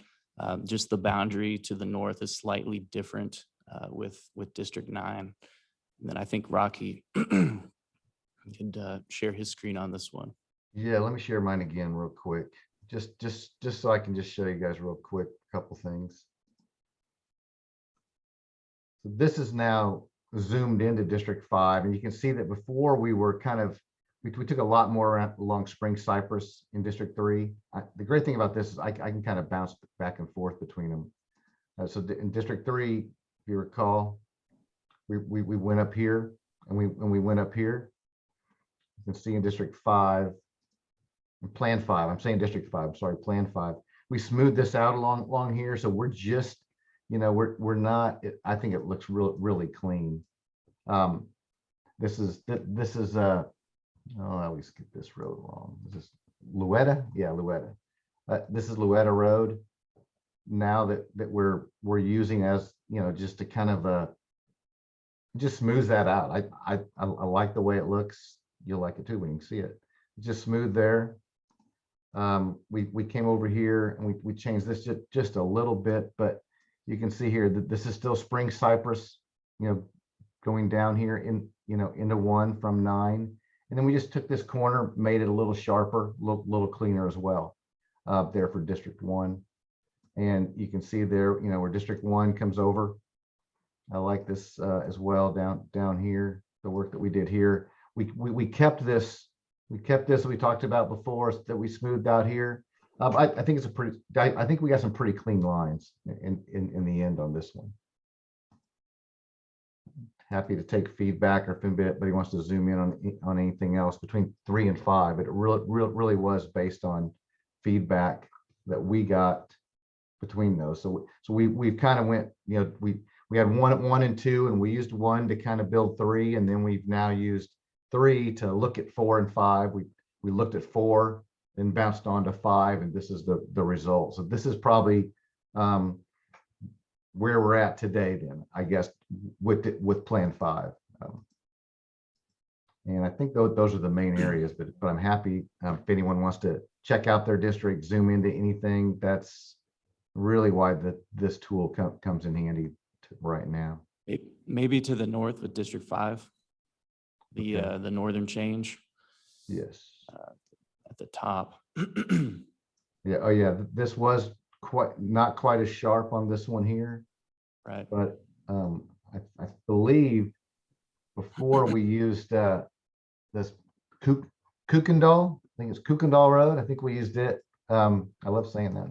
Just the boundary to the north is slightly different with District 9. And then I think Rocky could share his screen on this one. Yeah, let me share mine again real quick. Just so I can just show you guys real quick a couple things. So this is now zoomed into District 5, and you can see that before we were kind of, we took a lot more along Spring Cypress in District 3. The great thing about this is I can kind of bounce back and forth between them. So in District 3, if you recall, we went up here and we went up here. You can see in District 5, Plan 5, I'm saying District 5, sorry, Plan 5. We smoothed this out along here. So we're just, we're not, I think it looks really clean. This is oh, I always get this road wrong. Is this Luetta? Yeah, Luetta. This is Luetta Road. Now that we're using as, just to kind of just smooth that out. I like the way it looks. You'll like it too when you see it. It's just smooth there. We came over here and we changed this just a little bit, but you can see here that this is still spring cypress, going down here into 1 from 9. And then we just took this corner, made it a little sharper, little cleaner as well, there for District 1. And you can see there, where District 1 comes over. I like this as well down here, the work that we did here. We kept this. We kept this we talked about before that we smoothed out here. I think it's I think we got some pretty clean lines in the end on this one. Happy to take feedback, or if anybody wants to zoom in on anything else between 3 and 5. But it really was based on feedback that we got between those. So we kind of went, we had 1 and 2, and we used 1 to kind of build 3, and then we've now used 3 to look at 4 and 5. We looked at 4, then bounced on to 5, and this is the result. So this is probably where we're at today, then, I guess, with Plan 5. And I think those are the main areas, but I'm happy if anyone wants to check out their district, zoom into anything. That's really why this tool comes in handy right now. Maybe to the north with District 5, Okay. the northern change Yes. at the top. Yeah. Oh, yeah. This was not quite as sharp on this one here, Right. but I believe before we used this Kukendall. I think it's Kukendall Road. I think we used it. I love saying that.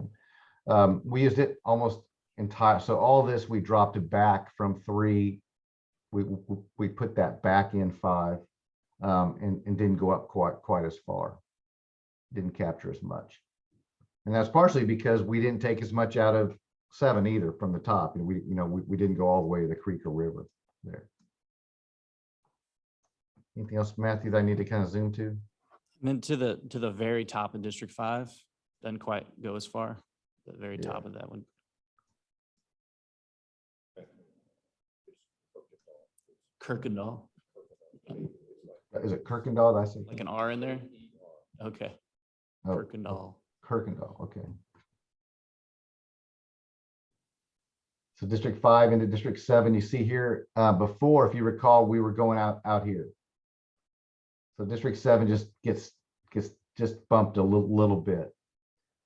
We used it almost entire. So all this we dropped it back from 3. We put that back in 5, and didn't go up quite as far. Didn't capture as much. And that's partially because we didn't take as much out of 7 either from the top. And we didn't go all the way to the creek or river there. Anything else, Matthew, that I need to kind of zoom to? And then to the very top of District 5, doesn't quite go as far. The very top of that one. Kirkendall, Is it Kirkendall? Did I say like an R in there? Okay, Oh, Kirkendall. Kirkendall, okay. So District 5 into District 7, you see here, before, if you recall, we were going out here. So District 7 just gets bumped a little bit.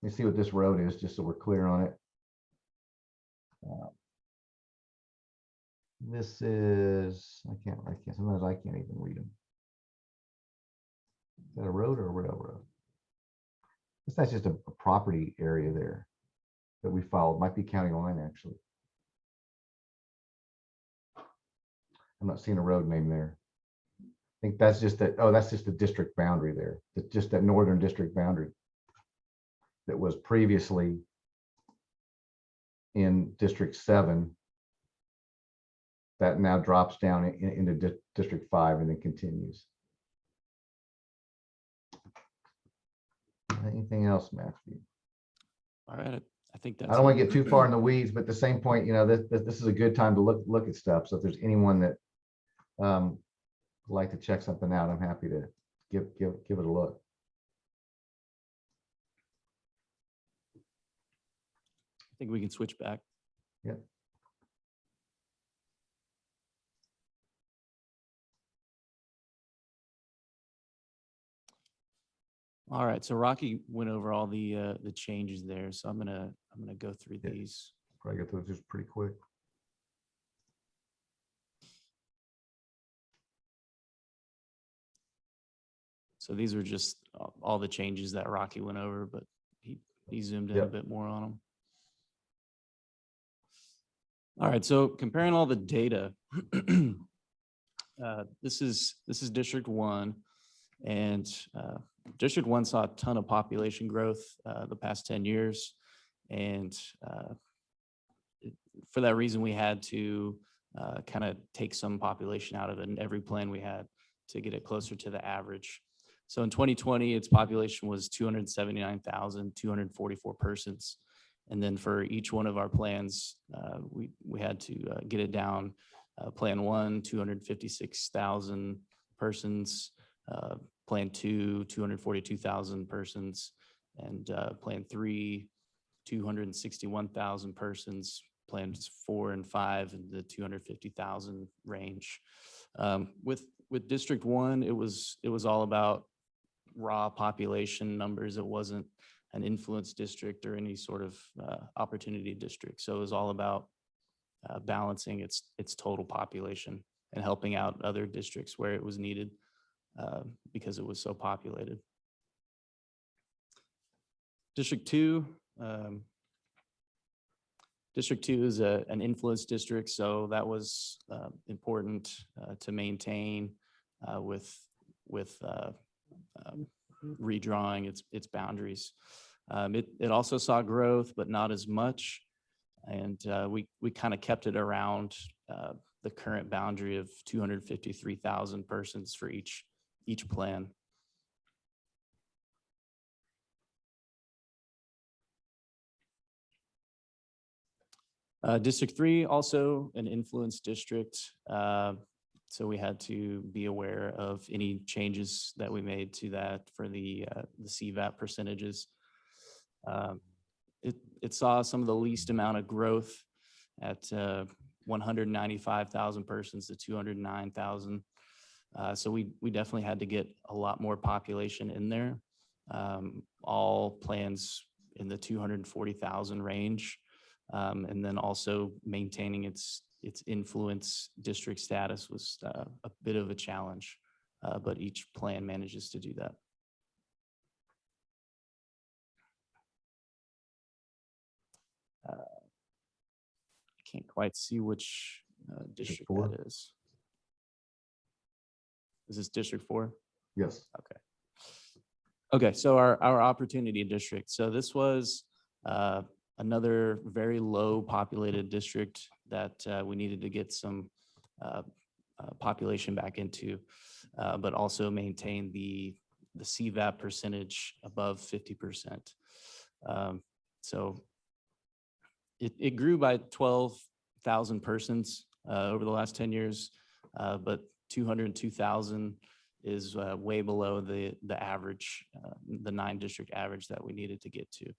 Let me see what this road is, just so we're clear on it. This is, sometimes I can't even read them. Is that a road or a railroad? That's just a property area there that we followed. Might be county line, actually. I'm not seeing a road name there. I think that's just that. Oh, that's just the district boundary there. It's just that northern district boundary that was previously in District 7 that now drops down into District 5 and then continues. Anything else, Matthew? All right, I think that's. I don't want to get too far in the weeds, but at the same point, this is a good time to look at stuff. So if there's anyone that would like to check something out, I'm happy to give it a look. I think we can switch back. Yep. All right, so Rocky went over all the changes there, so I'm gonna go through Yeah. these. Probably get those just pretty quick. So these were just all the changes that Rocky went over, but he zoomed in a Yep. bit more on them. All right, so comparing all the data, this is District 1, and District 1 saw a ton of population growth the past 10 years, and for that reason, we had to kind of take some population out of it in every plan we had to get it closer to the average. So in 2020, its population was 279,244 persons. And then for each one of our plans, we had to get it down. Plan 1, 256,000 persons. Plan 2, 242,000 persons. and Plan 3, 261,000 persons, Plans 4 and 5 in the 250,000 range. With District 1, it was all about raw population numbers. It wasn't an influence district or any sort of opportunity district. So it was all about balancing its total population and helping out other districts where it was needed because it was so populated. District 2. District 2 is an influence district, so that was important to maintain with redrawing its boundaries. It also saw growth, but not as much. And we kind of kept it around the current boundary of 253,000 persons for each plan. District 3, also an influence district. So we had to be aware of any changes that we made to that for the CVAP percentages. It saw some of the least amount of growth at 195,000 persons to 209,000. So we definitely had to get a lot more population in there. All plans in the 240,000 range. And then also maintaining its influence district status was a bit of a challenge, but each plan manages to do that. I can't quite see which district Four? that is. Is this District 4? Yes. Okay. Okay, so our opportunity district. So this was another very low populated district that we needed to get some population back into, but also maintain the CVAP percentage above 50%. So it grew by 12,000 persons over the last 10 years, but 202,000 is way below the average, the 9-district average that we needed to get to.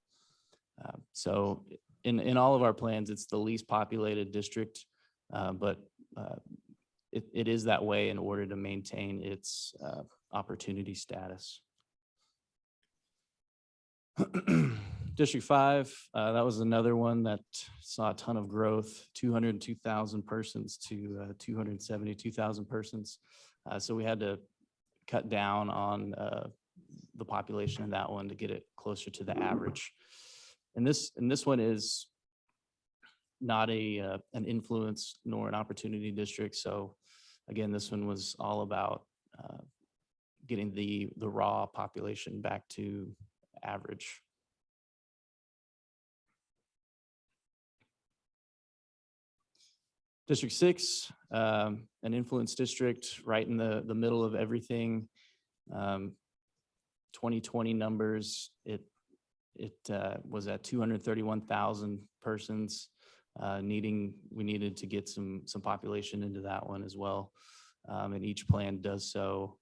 So in all of our plans, it's the least populated district, but it is that way in order to maintain its opportunity status. District 5, that was another one that saw a ton of growth, 202,000 persons to 272,000 persons. So we had to cut down on the population in that one to get it closer to the average. And this one is not an influence nor an opportunity district. So again, this one was all about getting the raw population back to average. District 6, an influence district right in the middle of everything. 2020 numbers, it was at 231,000 persons. We needed to get some population into that one as well. And each plan does so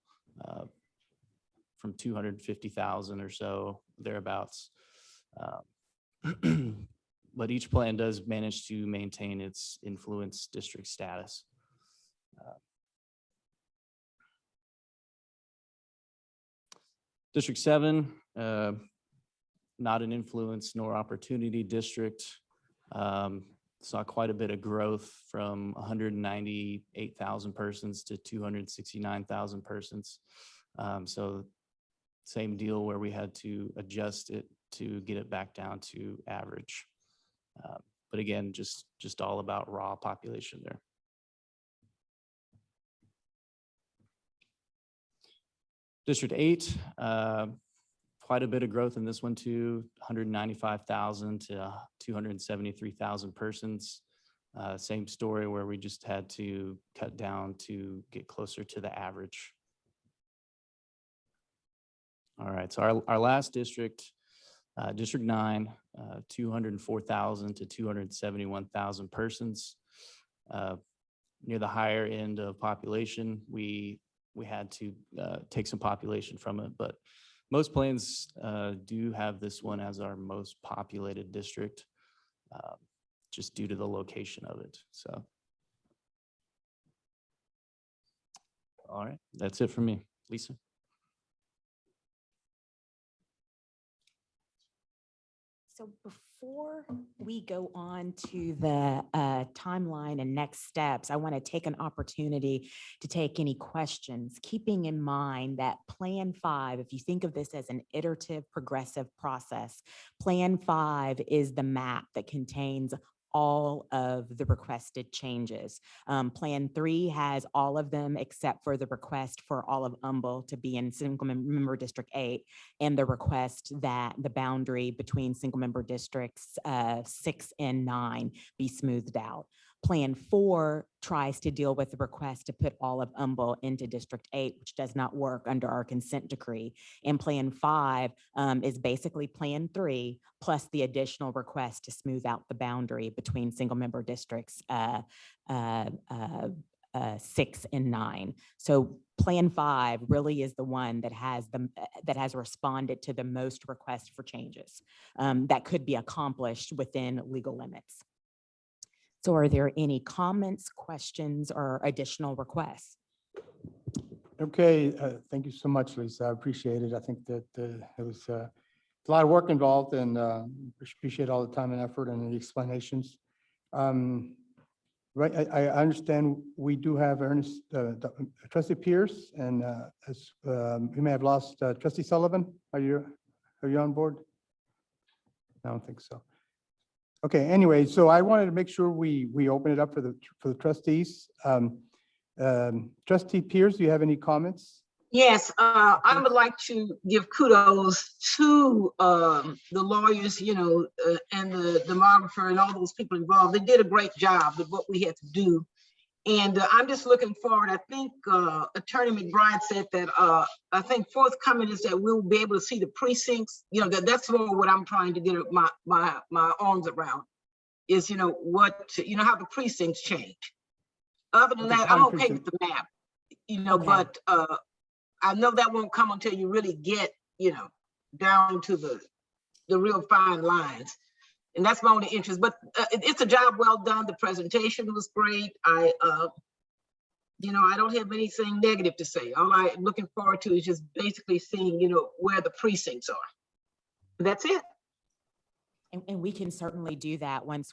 from 250,000 or so, thereabouts. But each plan does manage to maintain its influence district status. District 7, not an influence nor opportunity district. Saw quite a bit of growth from 198,000 persons to 269,000 persons. So same deal where we had to adjust it to get it back down to average. But again, just all about raw population there. District 8, quite a bit of growth in this one too, 195,000 to 273,000 persons. Same story where we just had to cut down to get closer to the average. All right, so our last district, District 9, 204,000 to 271,000 persons. Near the higher end of population, we had to take some population from it, but most plans do have this one as our most populated district, just due to the location of it, so. All right, that's it for me. Lisa? So before we go on to the timeline and next steps, I want to take an opportunity to take any questions, keeping in mind that Plan 5, if you think of this as an iterative progressive process, Plan 5 is the map that contains all of the requested changes. Plan 3 has all of them except for the request for all of Humble to be in single member District 8 and the request that the boundary between single member districts 6 and 9 be smoothed out. Plan 4 tries to deal with the request to put all of Humble into District 8, which does not work under our consent decree. And Plan 5 is basically Plan 3 plus the additional request to smooth out the boundary between single member districts 6 and 9. So Plan 5 really is the one that has responded to the most requests for changes that could be accomplished within legal limits. So are there any comments, questions, or additional requests? Okay, thank you so much, Lisa. I appreciate it. I think that it was a lot of work involved, and appreciate all the time and effort and the explanations. Right, I understand we do have Ernest, Trustee Pierce, and as we may have lost Trustee Sullivan. Are you on board? I don't think so. Okay, anyway, so I wanted to make sure we open it up for the trustees. Trustee Pierce, do you have any comments? Yes, I would like to give kudos to the lawyers, and the demographer and all those people involved. They did a great job with what we had to do. And I'm just looking forward. I think Attorney McBride said that I think forthcoming is that we'll be able to see the precincts. That's more what I'm trying to get my arms around is, how the precincts change. Other than that, I'm okay with the map, Okay. but I know that won't come until you really get, down to the real fine lines. And that's my only interest, but it's a job well done. The presentation was great. I don't have anything negative to say. All I'm looking forward to is just basically seeing, where the precincts are. That's it. And we can certainly do that once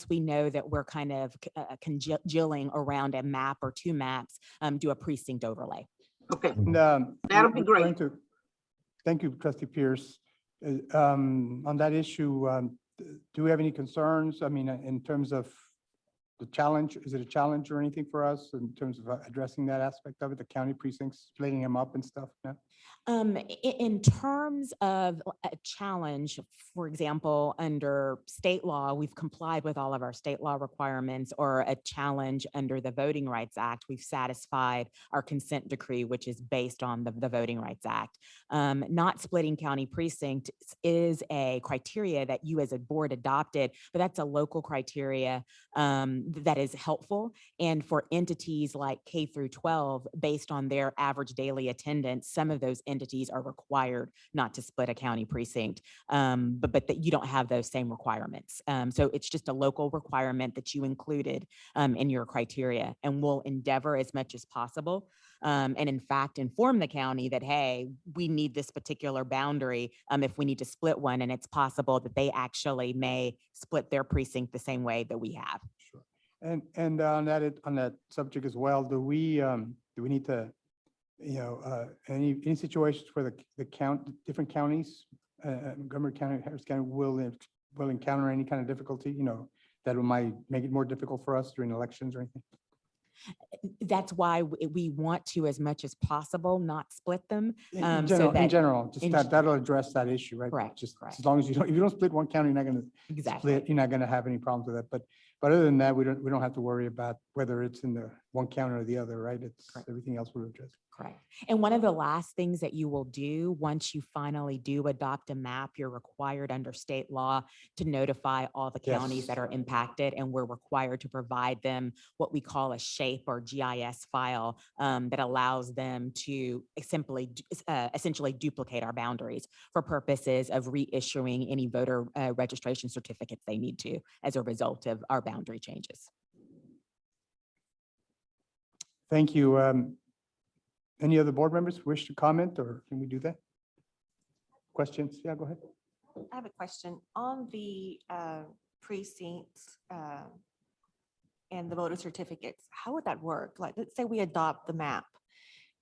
we know that we're kind of congealing around a map or two maps, do a precinct overlay. Okay, And, that'll be we're great. going to- Thank you, Trustee Pierce. On that issue, do we have any concerns? I mean, in terms of the challenge, is it a challenge or anything for us in terms of addressing that aspect of it, the county precincts, splitting them up and stuff? No? In terms of a challenge, for example, under state law, we've complied with all of our state law requirements, or a challenge under the Voting Rights Act, we've satisfied our consent decree, which is based on the Voting Rights Act. Not splitting county precinct is a criteria that you as a board adopted, but that's a local criteria that is helpful. And for entities like K through 12, based on their average daily attendance, some of those entities are required not to split a county precinct, but that you don't have those same requirements. So it's just a local requirement that you included in your criteria, and we'll endeavor as much as possible. And in fact, inform the county that, hey, we need this particular boundary if we need to split one, and it's possible that they actually may split their precinct the same way that we have. Sure. And on that subject as well, do we need to, any situations where the different counties, Montgomery County, Harris County will encounter any kind of difficulty, that might make it more difficult for us during elections or anything? That's why we want to, as much as possible, not split them. In so that- general, just in- that'll address that issue, right? Correct, Just correct. as long as if you don't split one county, you're not going to Exactly. split, you're not going to have any problems with that. But other than that, we don't have to worry about whether it's in the one county or the other, right? It's Correct. everything else we'll address. Correct. And one of the last things that you will do once you finally do adopt a map, you're required under state law to notify all the counties Yes. that are impacted, and we're required to provide them what we call a shape or GIS file that allows them to simply essentially duplicate our boundaries for purposes of reissuing any voter registration certificates they need to as a result of our boundary changes. Thank you. Any other board members wish to comment, or can we do that? Questions? Yeah, go ahead. I have a question on the precincts and the voter certificates. How would that work? Like, let's say we adopt the map.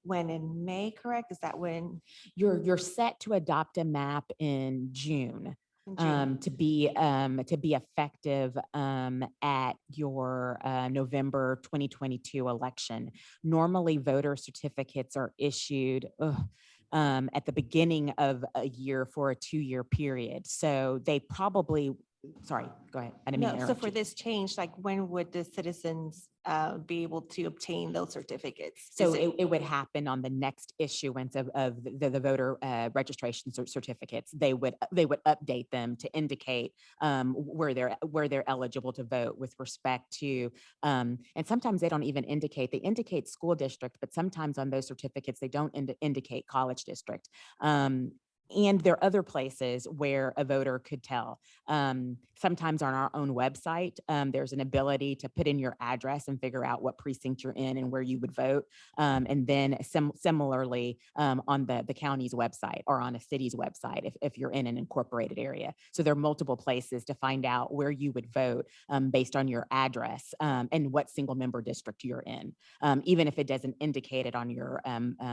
When in May, correct? Is that when? You're set to adopt a map in June. In June? To be effective at your November 2022 election. Normally, voter certificates are issued at the beginning of a year for a 2-year period. So they probably, sorry, go ahead. I didn't mean to No, so interrupt for you. this change, like when would the citizens be able to obtain those certificates? So Is it would happen on the next issuance of the voter registration certificates. They would update them to indicate where they're eligible to vote with respect to, and sometimes they don't even indicate, they indicate school district, but sometimes on those certificates, they don't indicate college district. And there are other places where a voter could tell. Sometimes on our own website, there's an ability to put in your address and figure out what precinct you're in and where you would vote. And then similarly on the county's website or on a city's website if you're in an incorporated area. So there are multiple places to find out where you would vote based on your address and what single member district you're in, even if it doesn't indicate it on your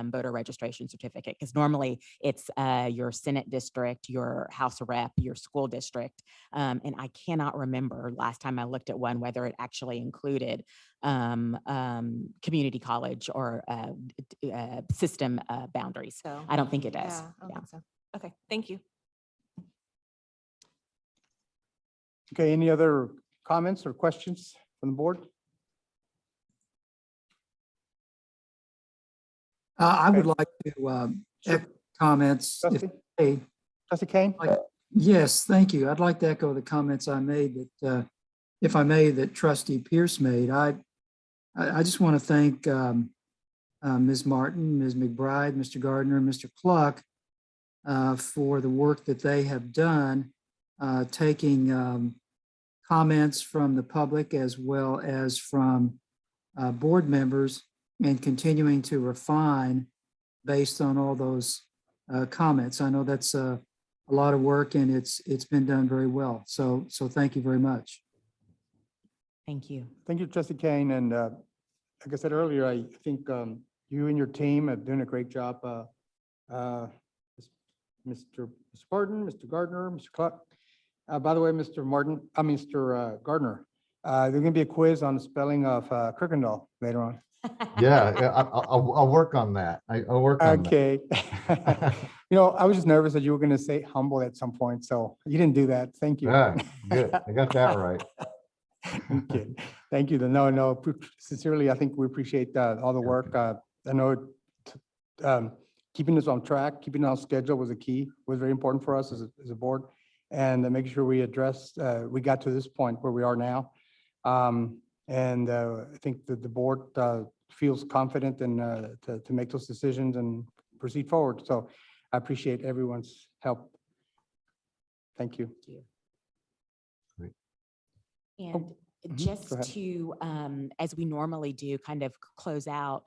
voter registration certificate, because normally it's your Senate district, your House Rep, your school district. And I cannot remember last time I looked at one, whether it actually included community college or system boundaries. so? I don't think it does. Yeah, I don't Yeah. think so. Okay, thank you. Okay, any other comments or questions from the board? I would Okay. like to Sure. echo comments. If, Trustee, hey, Trustee Kane? yes, thank you. I'd like to echo the comments I made that, if I may, that Trustee Pierce made. I just want to thank Ms. Martin, Ms. McBride, Mr. Gardner, and Mr. Cluck for the work that they have done, taking comments from the public as well as from board members and continuing to refine based on all those comments. I know that's a lot of work and it's been done very well. So thank you very much. Thank you. Thank you, Trustee Kane. And like I said earlier, I think you and your team are doing a great job. Mr. Spartan, Mr. Gardner, Mr. Cluck. By the way, Mr. Gardner, there's going to be a quiz on the spelling of Kirkendall later on. I'll work on that. I'll work on that. Okay. You know, I was just nervous that you were going to say humble at some point, so you didn't do that. Thank you. Yeah, good. I got that right. Okay. Thank you. No, sincerely, I think we appreciate all the work. I know keeping us on track, keeping on schedule was very important for us as a board, and making sure we we got to this point where we are now. I think that the board feels confident to make those decisions and proceed forward. So I appreciate everyone's help. Thank you. And go just ahead. to, as we normally do, kind of close out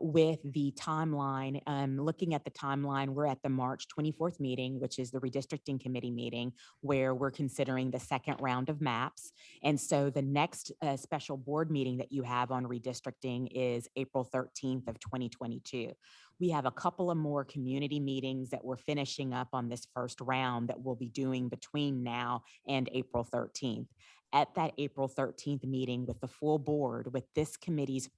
with the timeline, looking at the timeline, we're at the March 24th meeting, which is the redistricting committee meeting, where we're considering the second round of maps. And so the next special board meeting that you have on redistricting is April 13th of 2022. We have a couple of more community meetings that we're finishing up on this first round that we'll be doing between now and April 13th. At that April 13th meeting with the full board, with this committee's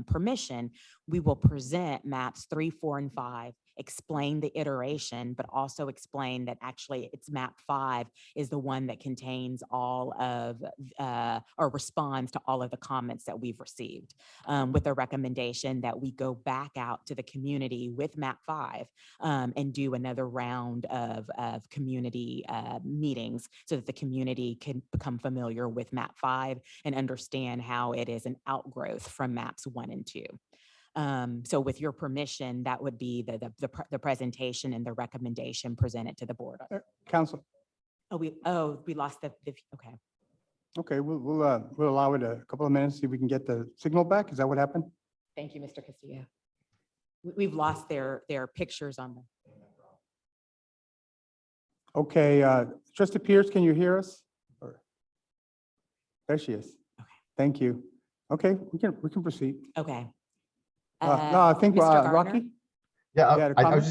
permission, we will present maps 3, 4, and 5 explain the iteration, but also explain that actually it's map 5 is the one that contains all of, or responds to all of the comments that we've received, with a recommendation that we go back out to the community with map 5 and do another round of community meetings so that the community can become familiar with map 5 and understand how it is an outgrowth from maps 1 and 2. So with your permission, that would be the presentation and the recommendation presented to the board. Council, We lost okay. okay, we'll allow it a couple of minutes, see if we can get the signal back. Is that what happened? Thank you, Mr. Castillo. We've lost their pictures on the. Okay, Trustee Pierce, can you hear us? There she is. Okay. Thank you. Okay, we can proceed. Okay. No, I think Mr. Gardner? Rocky? Yeah, You had a I comment?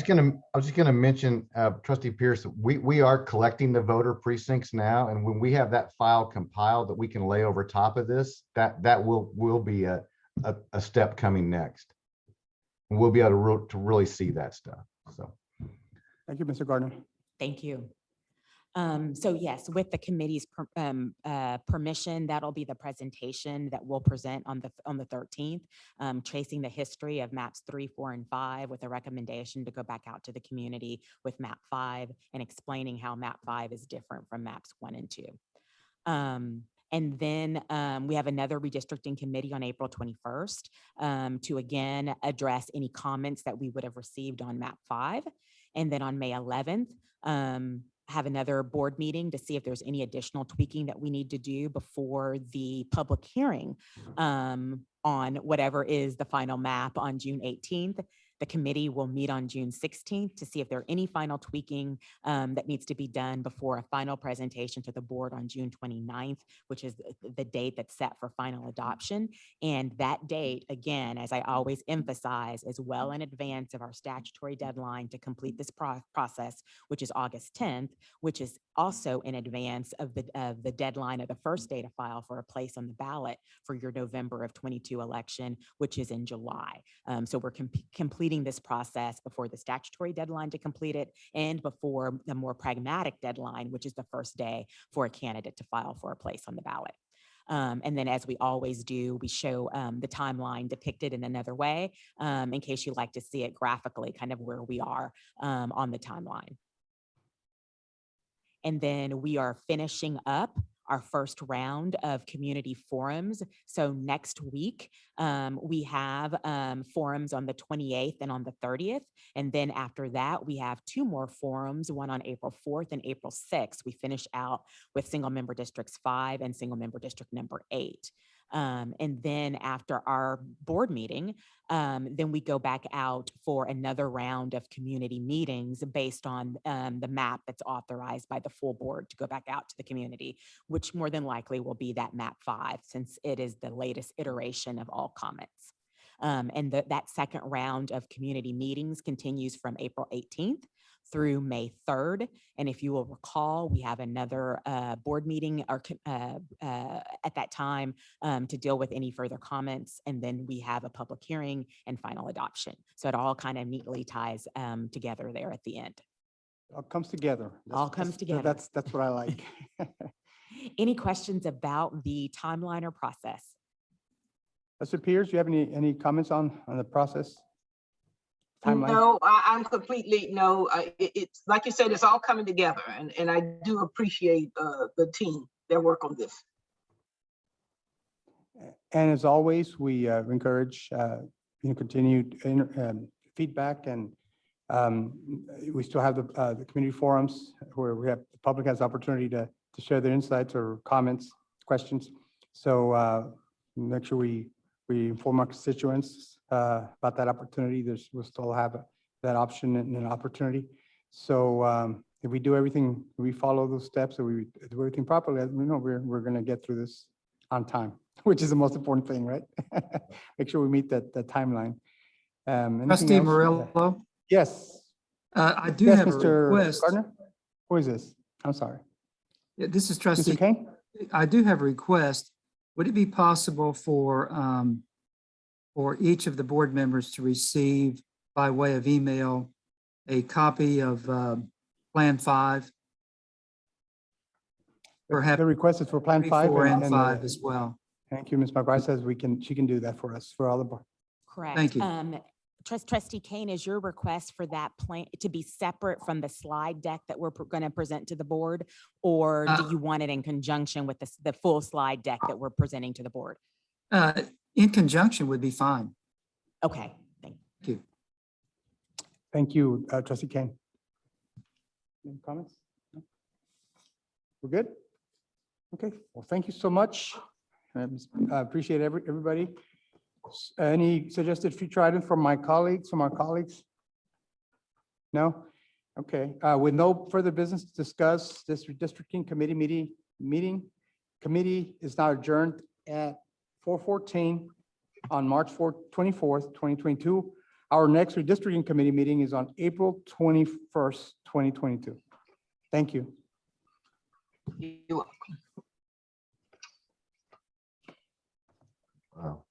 was just gonna mention, Trustee Pierce, we are collecting the voter precincts now, and when we have that file compiled that we can lay over top of this, that will be a step coming next. And we'll be able to really see that stuff, so. Thank you, Mr. Gardner. Thank you. So yes, with the committee's permission, that'll be the presentation that we'll present on the 13th, tracing the history of maps 3, 4, and 5 with a recommendation to go back out to the community with map 5 and explaining how map 5 is different from maps 1 and 2. And then we have another redistricting committee on April 21st to again address any comments that we would have received on map 5. And then on May 11th, have another board meeting to see if there's any additional tweaking that we need to do before the public hearing on whatever is the final map on June 18th. The committee will meet on June 16th to see if there are any final tweaking that needs to be done before a final presentation to the board on June 29th, which is the date that's set for final adoption. And that date, again, as I always emphasize, is well in advance of our statutory deadline to complete this process, which is August 10th, which is also in advance of the deadline of the first day to file for a place on the ballot for your November of 22 election, which is in July. So we're completing this process before the statutory deadline to complete it and before the more pragmatic deadline, which is the first day for a candidate to file for a place on the ballot. And then as we always do, we show the timeline depicted in another way in case you'd like to see it graphically, kind of where we are on the timeline. And then we are finishing up our first round of community forums. So next week, we have forums on the 28th and on the 30th. And then after that, we have 2 more forums, one on April 4th and April 6th. We finish out with single member districts 5 and single member district number 8. And then after our board meeting, then we go back out for another round of community meetings based on the map that's authorized by the full board to go back out to the community, which more than likely will be that map 5, since it is the latest iteration of all comments. And that second round of community meetings continues from April 18th through May 3rd. And if you will recall, we have another board meeting at that time to deal with any further comments. And then we have a public hearing and final adoption. So it all kind of neatly ties together there at the end. All comes together. All comes together. That's what I like. Any questions about the timeline or process? Mr. Pierce, you have any comments on the process? Timeline? No, I'm completely, no, it's like you said, it's all coming together, and I do appreciate the team, their work on this. And as always, we encourage continued feedback, and we still have the community forums where the public has the opportunity to share their insights or comments, questions. So make sure we inform our constituents about that opportunity. We'll still have that option and an opportunity. So if we do everything, we follow those steps, and we do everything properly, we know we're going to get through this on time, which is the most important thing, right? Make sure we meet that timeline. Anything Trustee else? Morello, Yes. I do Yes, have a Mr. request. Gardner? Who is this? I'm sorry. Yeah, this is Mr. Trustee. Kane? I do have a request. Would it be possible for each of the board members to receive by way of email a copy of Plan 5. Perhaps The request is for Plan 3, 5. 4, and and, 5 as well. Thank you. Ms. McBride says she can do that for us, for all the, Correct. Thank you. Trustee Kane, is your request for that plan to be separate from the slide deck that we're going to present to the board? Or do you want it in conjunction with the full slide deck that we're presenting to the board? In conjunction would be fine. Okay, thank you. thank you, Trustee Kane. Any comments? No? We're good? Okay, well, thank you so much. I appreciate everybody. Any suggested future items from our colleagues? No? Okay, with no further business to discuss, this redistricting committee is now adjourned at 4:14 on March 24th, 2022. Our next redistricting committee meeting is on April 21st, 2022. Thank you. You're welcome. Wow.